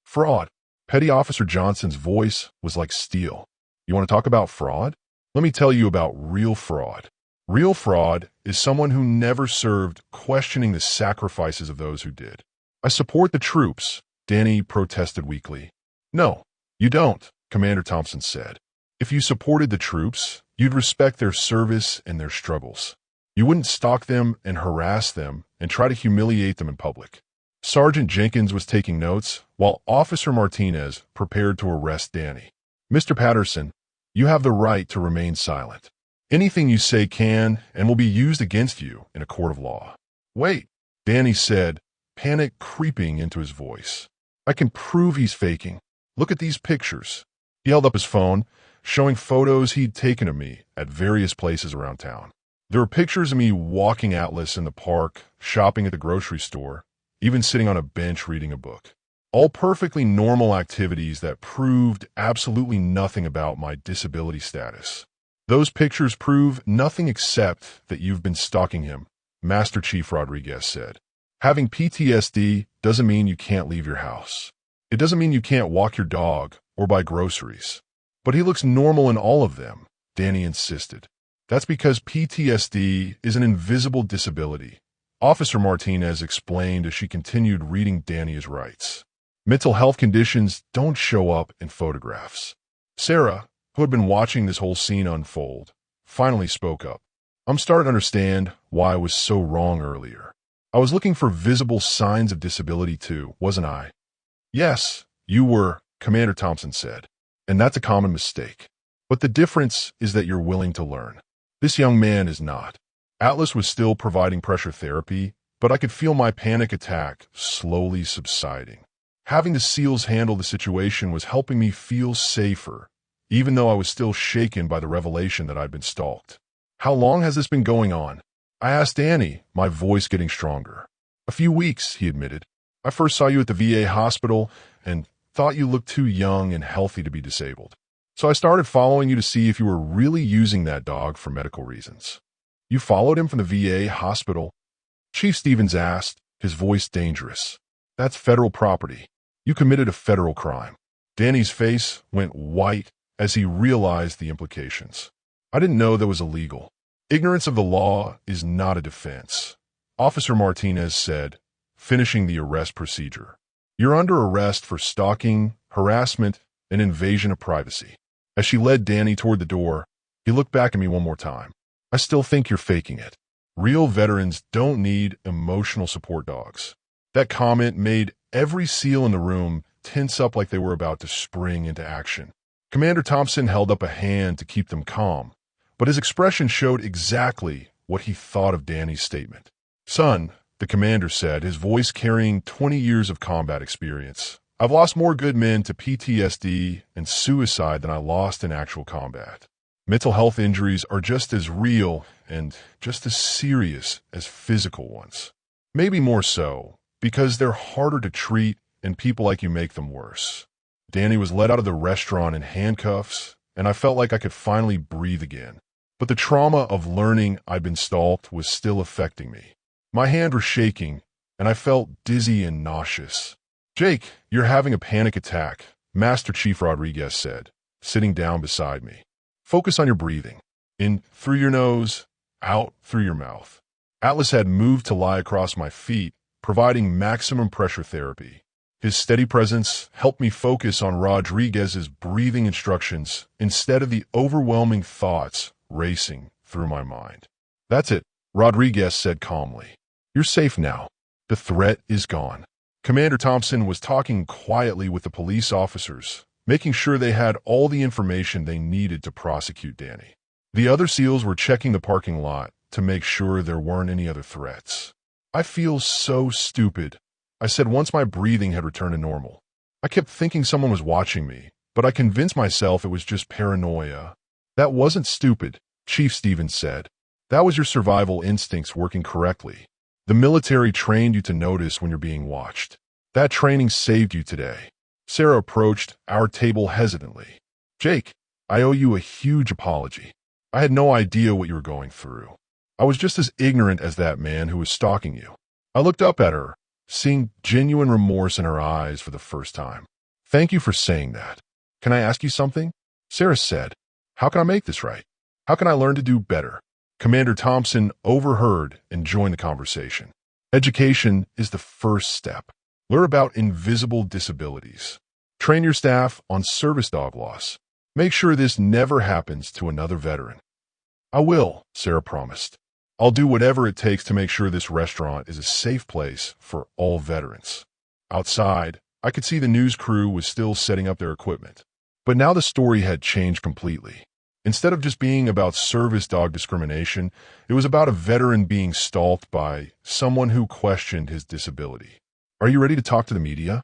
"Fraud?" Petty Officer Johnson's voice was like steel. "You want to talk about fraud? Let me tell you about real fraud. Real fraud is someone who never served, questioning the sacrifices of those who did." "I support the troops," Danny protested weakly. "No, you don't," Commander Thompson said. "If you supported the troops, you'd respect their service and their struggles. You wouldn't stalk them and harass them and try to humiliate them in public." Sergeant Jenkins was taking notes, while Officer Martinez prepared to arrest Danny. "Mr. Patterson, you have the right to remain silent. Anything you say can and will be used against you in a court of law." "Wait," Danny said, panic creeping into his voice. "I can prove he's faking. Look at these pictures." He held up his phone, showing photos he'd taken of me at various places around town. There were pictures of me walking Atlas in the park, shopping at the grocery store, even sitting on a bench reading a book. All perfectly normal activities that proved absolutely nothing about my disability status. "Those pictures prove nothing except that you've been stalking him," Master Chief Rodriguez said. "Having PTSD doesn't mean you can't leave your house. It doesn't mean you can't walk your dog or buy groceries." "But he looks normal in all of them," Danny insisted. "That's because PTSD is an invisible disability," Officer Martinez explained as she continued reading Danny's rights. "Mental health conditions don't show up in photographs." Sarah, who had been watching this whole scene unfold, finally spoke up. "I'm starting to understand why I was so wrong earlier. I was looking for visible signs of disability too, wasn't I?" "Yes, you were," Commander Thompson said, "and that's a common mistake. But the difference is that you're willing to learn. This young man is not." Atlas was still providing pressure therapy, but I could feel my panic attack slowly subsiding. Having the SEALs handle the situation was helping me feel safer, even though I was still shaken by the revelation that I'd been stalked. "How long has this been going on?" I asked Danny, my voice getting stronger. "A few weeks," he admitted. "I first saw you at the VA hospital and thought you looked too young and healthy to be disabled. So I started following you to see if you were really using that dog for medical reasons." "You followed him from the VA hospital?" Chief Stevens asked, his voice dangerous. "That's federal property. You committed a federal crime." Danny's face went white as he realized the implications. "I didn't know that was illegal. Ignorance of the law is not a defense," Officer Martinez said, finishing the arrest procedure. "You're under arrest for stalking, harassment, and invasion of privacy." As she led Danny toward the door, he looked back at me one more time. "I still think you're faking it. Real veterans don't need emotional support dogs." That comment made every SEAL in the room tense up like they were about to spring into action. Commander Thompson held up a hand to keep them calm, but his expression showed exactly what he thought of Danny's statement. "Son," the commander said, his voice carrying 20 years of combat experience, I've lost more good men to PTSD and suicide than I lost in actual combat. Mental health injuries are just as real and just as serious as physical ones. Maybe more so, because they're harder to treat and people like you make them worse. Danny was let out of the restaurant in handcuffs, and I felt like I could finally breathe again. But the trauma of learning I'd been stalked was still affecting me. My hands were shaking, and I felt dizzy and nauseous. "Jake, you're having a panic attack," Master Chief Rodriguez said, sitting down beside me. "Focus on your breathing. In through your nose, out through your mouth." Atlas had moved to lie across my feet, providing maximum pressure therapy. His steady presence helped me focus on Rodriguez's breathing instructions instead of the overwhelming thoughts racing through my mind. "That's it," Rodriguez said calmly. "You're safe now. The threat is gone." Commander Thompson was talking quietly with the police officers, making sure they had all the information they needed to prosecute Danny. The other SEALs were checking the parking lot to make sure there weren't any other threats. "I feel so stupid," I said once my breathing had returned to normal. "I kept thinking someone was watching me, but I convinced myself it was just paranoia." "That wasn't stupid," Chief Stevens said. "That was your survival instincts working correctly. The military trained you to notice when you're being watched. That training saved you today." Sarah approached our table hesitantly. "Jake, I owe you a huge apology. I had no idea what you were going through. I was just as ignorant as that man who was stalking you." I looked up at her, seeing genuine remorse in her eyes for the first time. "Thank you for saying that. Can I ask you something?" Sarah said. "How can I make this right? How can I learn to do better?" Commander Thompson overheard and joined the conversation. "Education is the first step. Learn about invisible disabilities. Train your staff on service dog loss. Make sure this never happens to another veteran." "I will," Sarah promised. "I'll do whatever it takes to make sure this restaurant is a safe place for all veterans." Outside, I could see the news crew was still setting up their equipment. But now the story had changed completely. Instead of just being about service dog discrimination, it was about a veteran being stalked by someone who questioned his disability. "Are you ready to talk to the media?"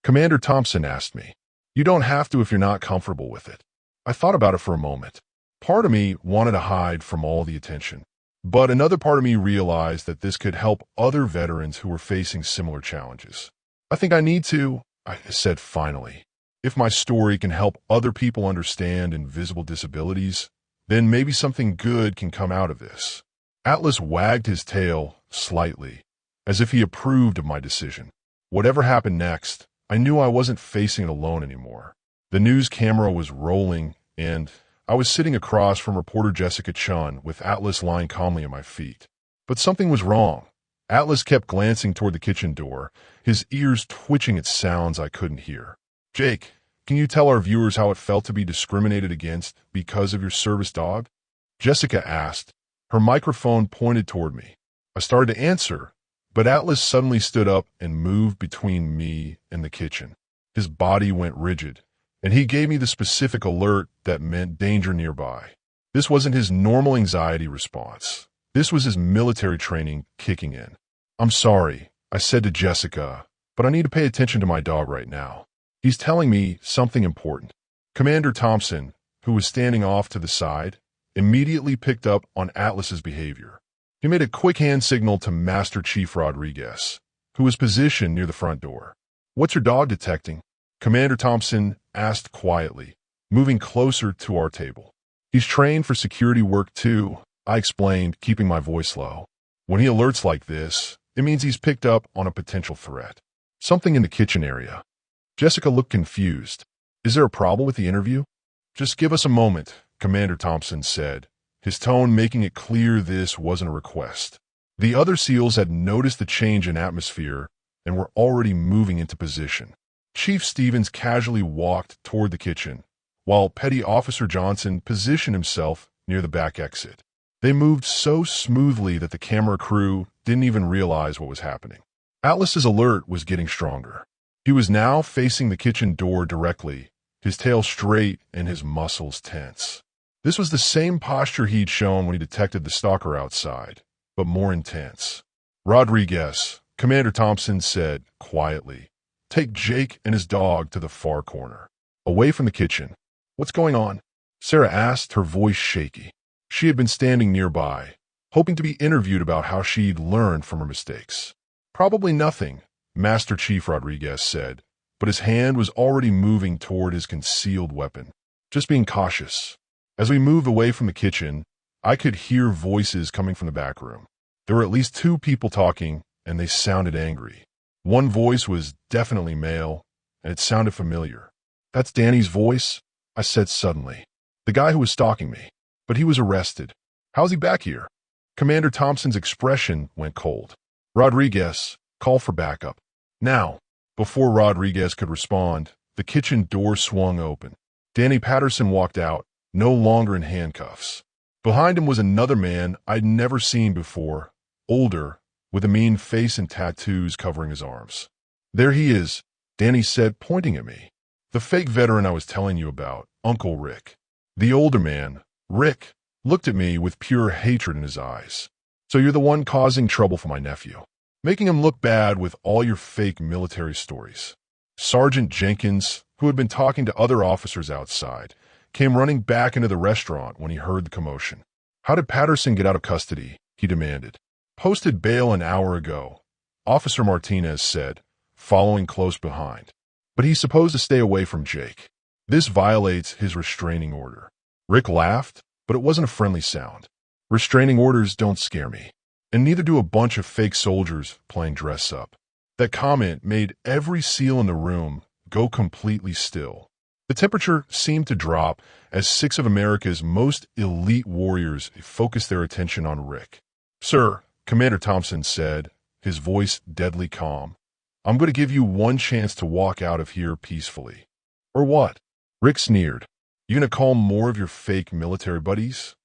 Commander Thompson asked me. "You don't have to if you're not comfortable with it." I thought about it for a moment. Part of me wanted to hide from all the attention. But another part of me realized that this could help other veterans who were facing similar challenges. "I think I need to," I said finally. "If my story can help other people understand invisible disabilities, then maybe something good can come out of this." Atlas wagged his tail slightly, as if he approved of my decision. Whatever happened next, I knew I wasn't facing it alone anymore. The news camera was rolling, and I was sitting across from reporter Jessica Chun with Atlas lying calmly at my feet. But something was wrong. Atlas kept glancing toward the kitchen door, his ears twitching at sounds I couldn't hear. "Jake, can you tell our viewers how it felt to be discriminated against because of your service dog?" Jessica asked, her microphone pointed toward me. I started to answer, but Atlas suddenly stood up and moved between me and the kitchen. His body went rigid, and he gave me the specific alert that meant danger nearby. This wasn't his normal anxiety response. This was his military training kicking in. "I'm sorry," I said to Jessica, "but I need to pay attention to my dog right now. He's telling me something important." Commander Thompson, who was standing off to the side, immediately picked up on Atlas's behavior. He made a quick hand signal to Master Chief Rodriguez, who was positioned near the front door. "What's your dog detecting?" Commander Thompson asked quietly, moving closer to our table. "He's trained for security work too," I explained, keeping my voice low. "When he alerts like this, it means he's picked up on a potential threat. Something in the kitchen area." Jessica looked confused. "Is there a problem with the interview?" "Just give us a moment," Commander Thompson said, his tone making it clear this wasn't a request. The other SEALs had noticed the change in atmosphere and were already moving into position. Chief Stevens casually walked toward the kitchen, while Petty Officer Johnson positioned himself near the back exit. They moved so smoothly that the camera crew didn't even realize what was happening. Atlas's alert was getting stronger. He was now facing the kitchen door directly, his tail straight and his muscles tense. This was the same posture he'd shown when he detected the stalker outside, but more intense. "Rodriguez," Commander Thompson said quietly, Take Jake and his dog to the far corner, away from the kitchen. What's going on? Sarah asked, her voice shaky. She had been standing nearby, hoping to be interviewed about how she'd learned from her mistakes. Probably nothing, Master Chief Rodriguez said, but his hand was already moving toward his concealed weapon. Just being cautious. As we moved away from the kitchen, I could hear voices coming from the back room. There were at least two people talking, and they sounded angry. One voice was definitely male, and it sounded familiar. That's Danny's voice, I said suddenly. The guy who was stalking me. But he was arrested. How's he back here? Commander Thompson's expression went cold. Rodriguez, call for backup. Now. Before Rodriguez could respond, the kitchen door swung open. Danny Patterson walked out, no longer in handcuffs. Behind him was another man I'd never seen before, older, with a mean face and tattoos covering his arms. There he is, Danny said, pointing at me. The fake veteran I was telling you about, Uncle Rick. The older man, Rick, looked at me with pure hatred in his eyes. So you're the one causing trouble for my nephew, making him look bad with all your fake military stories. Sergeant Jenkins, who had been talking to other officers outside, came running back into the restaurant when he heard the commotion. How did Patterson get out of custody? He demanded. Posted bail an hour ago, Officer Martinez said, following close behind. But he's supposed to stay away from Jake. This violates his restraining order. Rick laughed, but it wasn't a friendly sound. Restraining orders don't scare me, and neither do a bunch of fake soldiers playing dress-up. That comment made every SEAL in the room go completely still. The temperature seemed to drop as 6 of America's most elite warriors focused their attention on Rick. Sir, Commander Thompson said, his voice deadly calm, I'm going to give you one chance to walk out of here peacefully. Or what? Rick sneered. You gonna call more of your fake military buddies?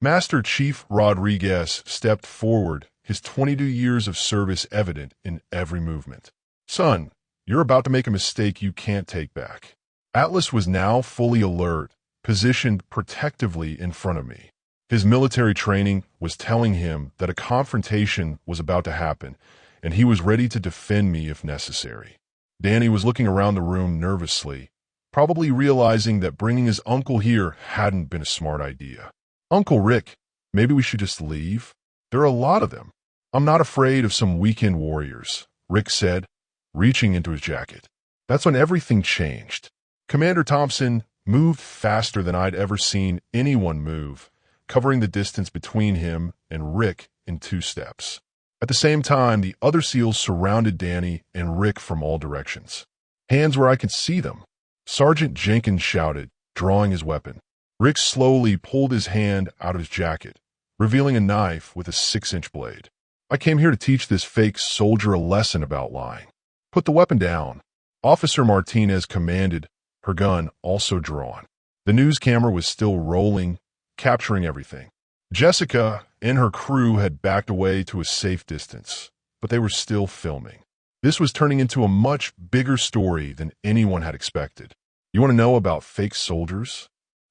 Master Chief Rodriguez stepped forward, his 22 years of service evident in every movement. Son, you're about to make a mistake you can't take back. Atlas was now fully alert, positioned protectively in front of me. His military training was telling him that a confrontation was about to happen, and he was ready to defend me if necessary. Danny was looking around the room nervously, probably realizing that bringing his uncle here hadn't been a smart idea. Uncle Rick, maybe we should just leave? There are a lot of them. I'm not afraid of some weekend warriors, Rick said, reaching into his jacket. That's when everything changed. Commander Thompson moved faster than I'd ever seen anyone move, covering the distance between him and Rick in 2 steps. At the same time, the other SEALs surrounded Danny and Rick from all directions. Hands where I could see them. Sergeant Jenkins shouted, drawing his weapon. Rick slowly pulled his hand out of his jacket, revealing a knife with a 6-inch blade. I came here to teach this fake soldier a lesson about lying. Put the weapon down. Officer Martinez commanded, her gun also drawn. The news camera was still rolling, capturing everything. Jessica and her crew had backed away to a safe distance, but they were still filming. This was turning into a much bigger story than anyone had expected. You want to know about fake soldiers?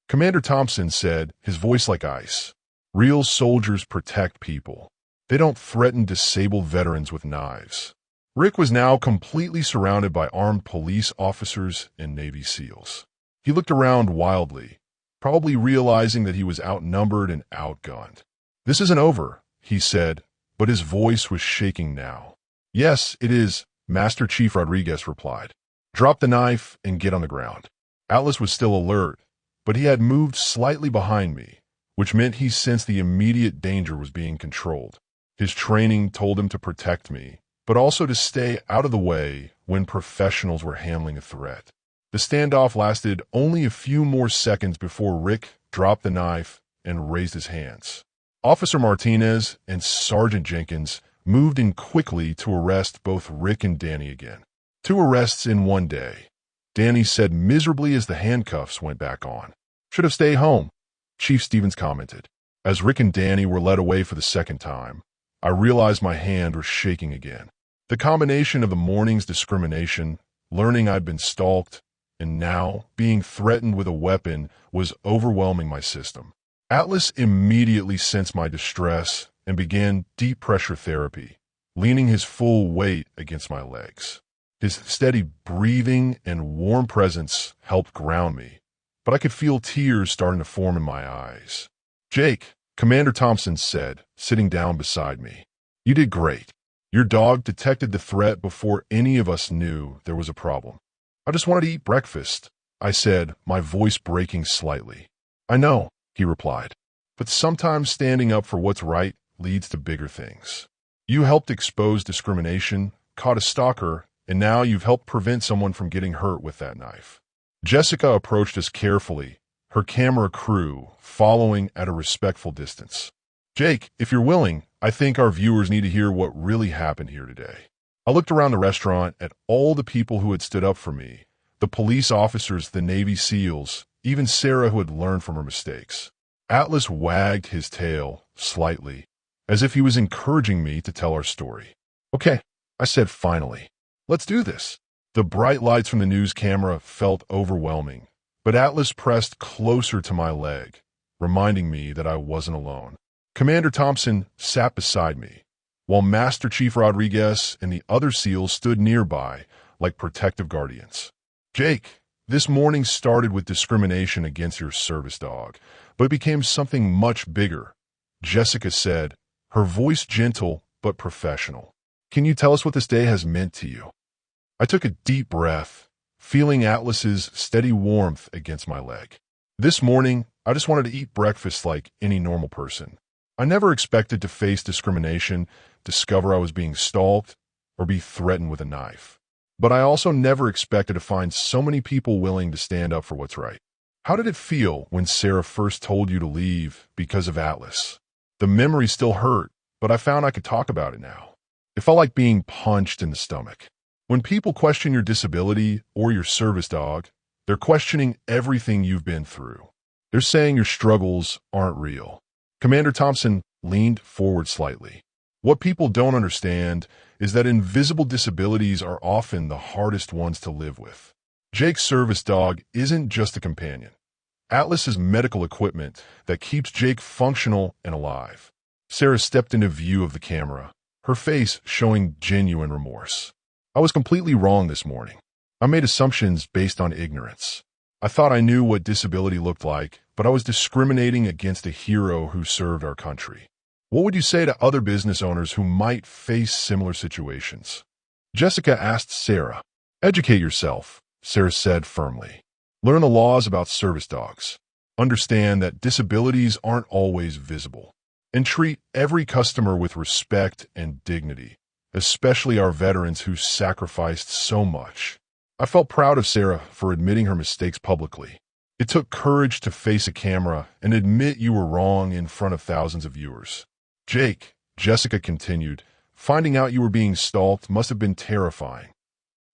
Commander Thompson said, his voice like ice. Real soldiers protect people. They don't threaten disabled veterans with knives. Rick was now completely surrounded by armed police officers and Navy SEALs. He looked around wildly, probably realizing that he was outnumbered and outgunned. This isn't over, he said, but his voice was shaking now. Yes, it is, Master Chief Rodriguez replied. Drop the knife and get on the ground. Atlas was still alert, but he had moved slightly behind me, which meant he sensed the immediate danger was being controlled. His training told him to protect me, but also to stay out of the way when professionals were handling a threat. The standoff lasted only a few more seconds before Rick dropped the knife and raised his hands. Officer Martinez and Sergeant Jenkins moved in quickly to arrest both Rick and Danny again. 2 arrests in one day. Danny said miserably as the handcuffs went back on. Should have stayed home, Chief Stevens commented. As Rick and Danny were led away for the second time, I realized my hand was shaking again. The combination of the morning's discrimination, learning I'd been stalked, and now being threatened with a weapon was overwhelming my system. Atlas immediately sensed my distress and began deep pressure therapy, leaning his full weight against my legs. His steady breathing and warm presence helped ground me, but I could feel tears starting to form in my eyes. "Jake," Commander Thompson said, sitting down beside me, "you did great. Your dog detected the threat before any of us knew there was a problem." "I just wanted to eat breakfast," I said, my voice breaking slightly. "I know," he replied, "but sometimes standing up for what's right leads to bigger things. You helped expose discrimination, caught a stalker, and now you've helped prevent someone from getting hurt with that knife." Jessica approached us carefully, her camera crew following at a respectful distance. "Jake, if you're willing, I think our viewers need to hear what really happened here today." I looked around the restaurant at all the people who had stood up for me, the police officers, the Navy SEALs, even Sarah who had learned from her mistakes. Atlas wagged his tail slightly, as if he was encouraging me to tell our story. "Okay," I said finally. "Let's do this." The bright lights from the news camera felt overwhelming, but Atlas pressed closer to my leg, reminding me that I wasn't alone. Commander Thompson sat beside me, while Master Chief Rodriguez and the other SEALs stood nearby like protective guardians. "Jake, this morning started with discrimination against your service dog, but it became something much bigger," Jessica said, her voice gentle but professional. "Can you tell us what this day has meant to you?" I took a deep breath, feeling Atlas's steady warmth against my leg. "This morning, I just wanted to eat breakfast like any normal person. I never expected to face discrimination, discover I was being stalked, or be threatened with a knife. But I also never expected to find so many people willing to stand up for what's right." "How did it feel when Sarah first told you to leave because of Atlas?" The memory still hurt, but I found I could talk about it now. It felt like being punched in the stomach. When people question your disability or your service dog, they're questioning everything you've been through. They're saying your struggles aren't real. Commander Thompson leaned forward slightly. "What people don't understand is that invisible disabilities are often the hardest ones to live with. Jake's service dog isn't just a companion. Atlas is medical equipment that keeps Jake functional and alive." Sarah stepped into view of the camera, her face showing genuine remorse. "I was completely wrong this morning. I made assumptions based on ignorance. I thought I knew what disability looked like, but I was discriminating against a hero who served our country. What would you say to other business owners who might face similar situations?" Jessica asked Sarah. "Educate yourself," Sarah said firmly. "Learn the laws about service dogs. Understand that disabilities aren't always visible. And treat every customer with respect and dignity, especially our veterans who sacrificed so much." I felt proud of Sarah for admitting her mistakes publicly. It took courage to face a camera and admit you were wrong in front of thousands of viewers. "Jake," Jessica continued, "finding out you were being stalked must have been terrifying."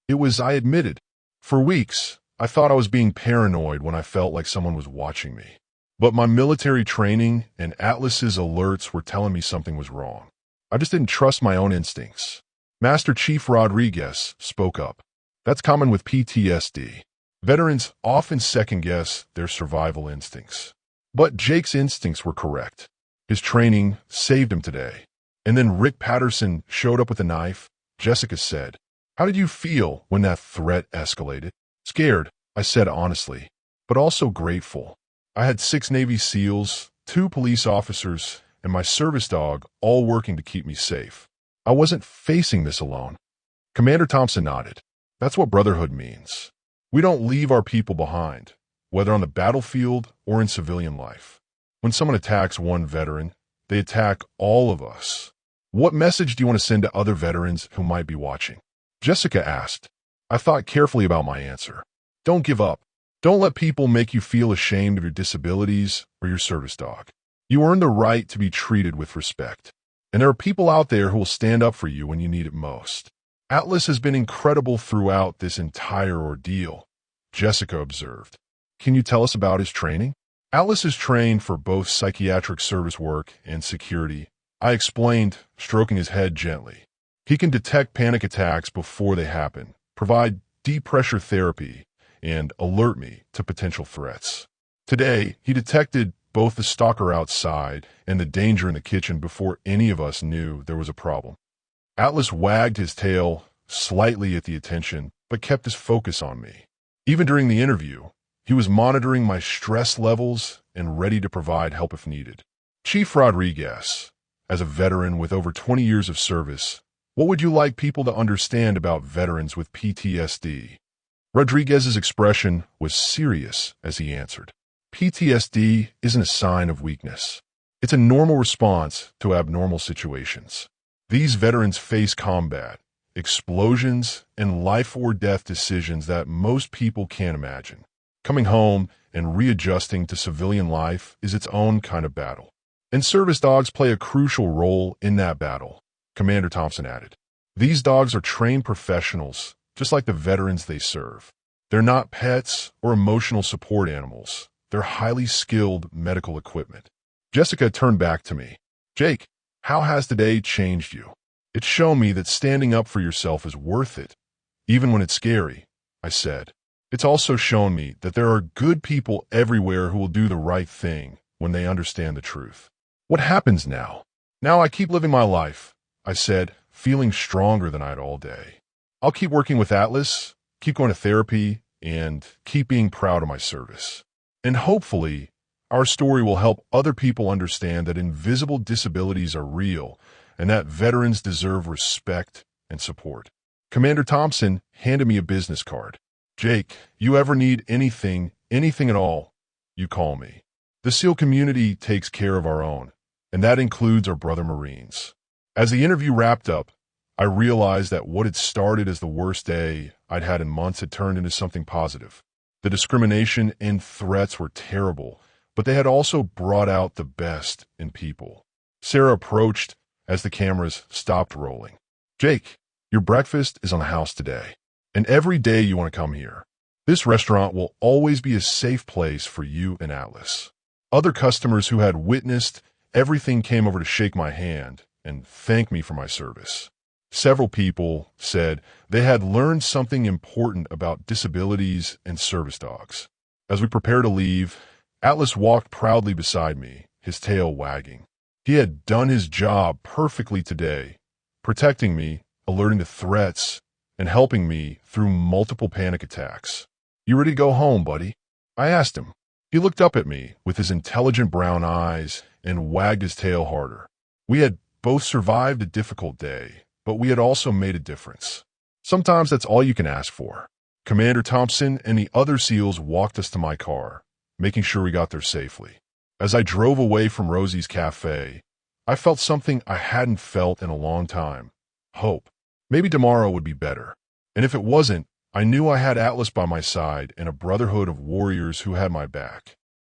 "It was," I admitted. "For weeks, I thought I was being paranoid when I felt like someone was watching me. But my military training and Atlas's alerts were telling me something was wrong. I just didn't trust my own instincts." Master Chief Rodriguez spoke up. "That's common with PTSD. Veterans often second-guess their survival instincts. But Jake's instincts were correct. His training saved him today." And then Rick Patterson showed up with a knife. Jessica said, "How did you feel when that threat escalated?" "Scared," I said honestly, "but also grateful. I had 6 Navy SEALs, 2 police officers, and my service dog all working to keep me safe. I wasn't facing this alone." Commander Thompson nodded. "That's what brotherhood means. We don't leave our people behind, whether on the battlefield or in civilian life. When someone attacks one veteran, they attack all of us." "What message do you want to send to other veterans who might be watching?" Jessica asked. I thought carefully about my answer. Don't give up. Don't let people make you feel ashamed of your disabilities or your service dog. You earn the right to be treated with respect. And there are people out there who will stand up for you when you need it most. Atlas has been incredible throughout this entire ordeal, Jessica observed. Can you tell us about his training? Atlas is trained for both psychiatric service work and security, I explained, stroking his head gently. He can detect panic attacks before they happen, provide deep pressure therapy, and alert me to potential threats. Today, he detected both the stalker outside and the danger in the kitchen before any of us knew there was a problem. Atlas wagged his tail, slightly at the attention, but kept his focus on me. Even during the interview, he was monitoring my stress levels and ready to provide help if needed. Chief Rodriguez, as a veteran with over 20 years of service, what would you like people to understand about veterans with PTSD? Rodriguez's expression was serious as he answered. PTSD isn't a sign of weakness. It's a normal response to abnormal situations. These veterans face combat, explosions, and life-or-death decisions that most people can't imagine. Coming home and readjusting to civilian life is its own kind of battle. And service dogs play a crucial role in that battle, Commander Thompson added. These dogs are trained professionals, just like the veterans they serve. They're not pets or emotional support animals. They're highly skilled medical equipment. Jessica turned back to me. Jake, how has today changed you? It's shown me that standing up for yourself is worth it, even when it's scary, I said. It's also shown me that there are good people everywhere who will do the right thing when they understand the truth. What happens now? Now I keep living my life, I said, feeling stronger than I'd all day. I'll keep working with Atlas, keep going to therapy, and keep being proud of my service. And hopefully, our story will help other people understand that invisible disabilities are real and that veterans deserve respect and support. Commander Thompson handed me a business card. Jake, you ever need anything at all, you call me. The SEAL community takes care of our own, and that includes our brother Marines. As the interview wrapped up, I realized that what had started as the worst day I'd had in months had turned into something positive. The discrimination and threats were terrible, but they had also brought out the best in people. Sarah approached as the cameras stopped rolling. Jake, your breakfast is on the house today, and every day you want to come here. This restaurant will always be a safe place for you and Atlas. Other customers who had witnessed everything came over to shake my hand and thank me for my service. Several people said they had learned something important about disabilities and service dogs. As we prepared to leave, Atlas walked proudly beside me, his tail wagging. He had done his job perfectly today, protecting me, alerting to threats, and helping me through multiple panic attacks. You ready to go home, buddy? I asked him. He looked up at me with his intelligent brown eyes and wagged his tail harder. We had both survived a difficult day, but we had also made a difference. Sometimes that's all you can ask for. Commander Thompson and the other SEALs walked us to my car, making sure we got there safely. As I drove away from Rosie's Cafe, I felt something I hadn't felt in a long time. Hope. Maybe tomorrow would be better. And if it wasn't, I knew I had Atlas by my side and a brotherhood of warriors who had my back.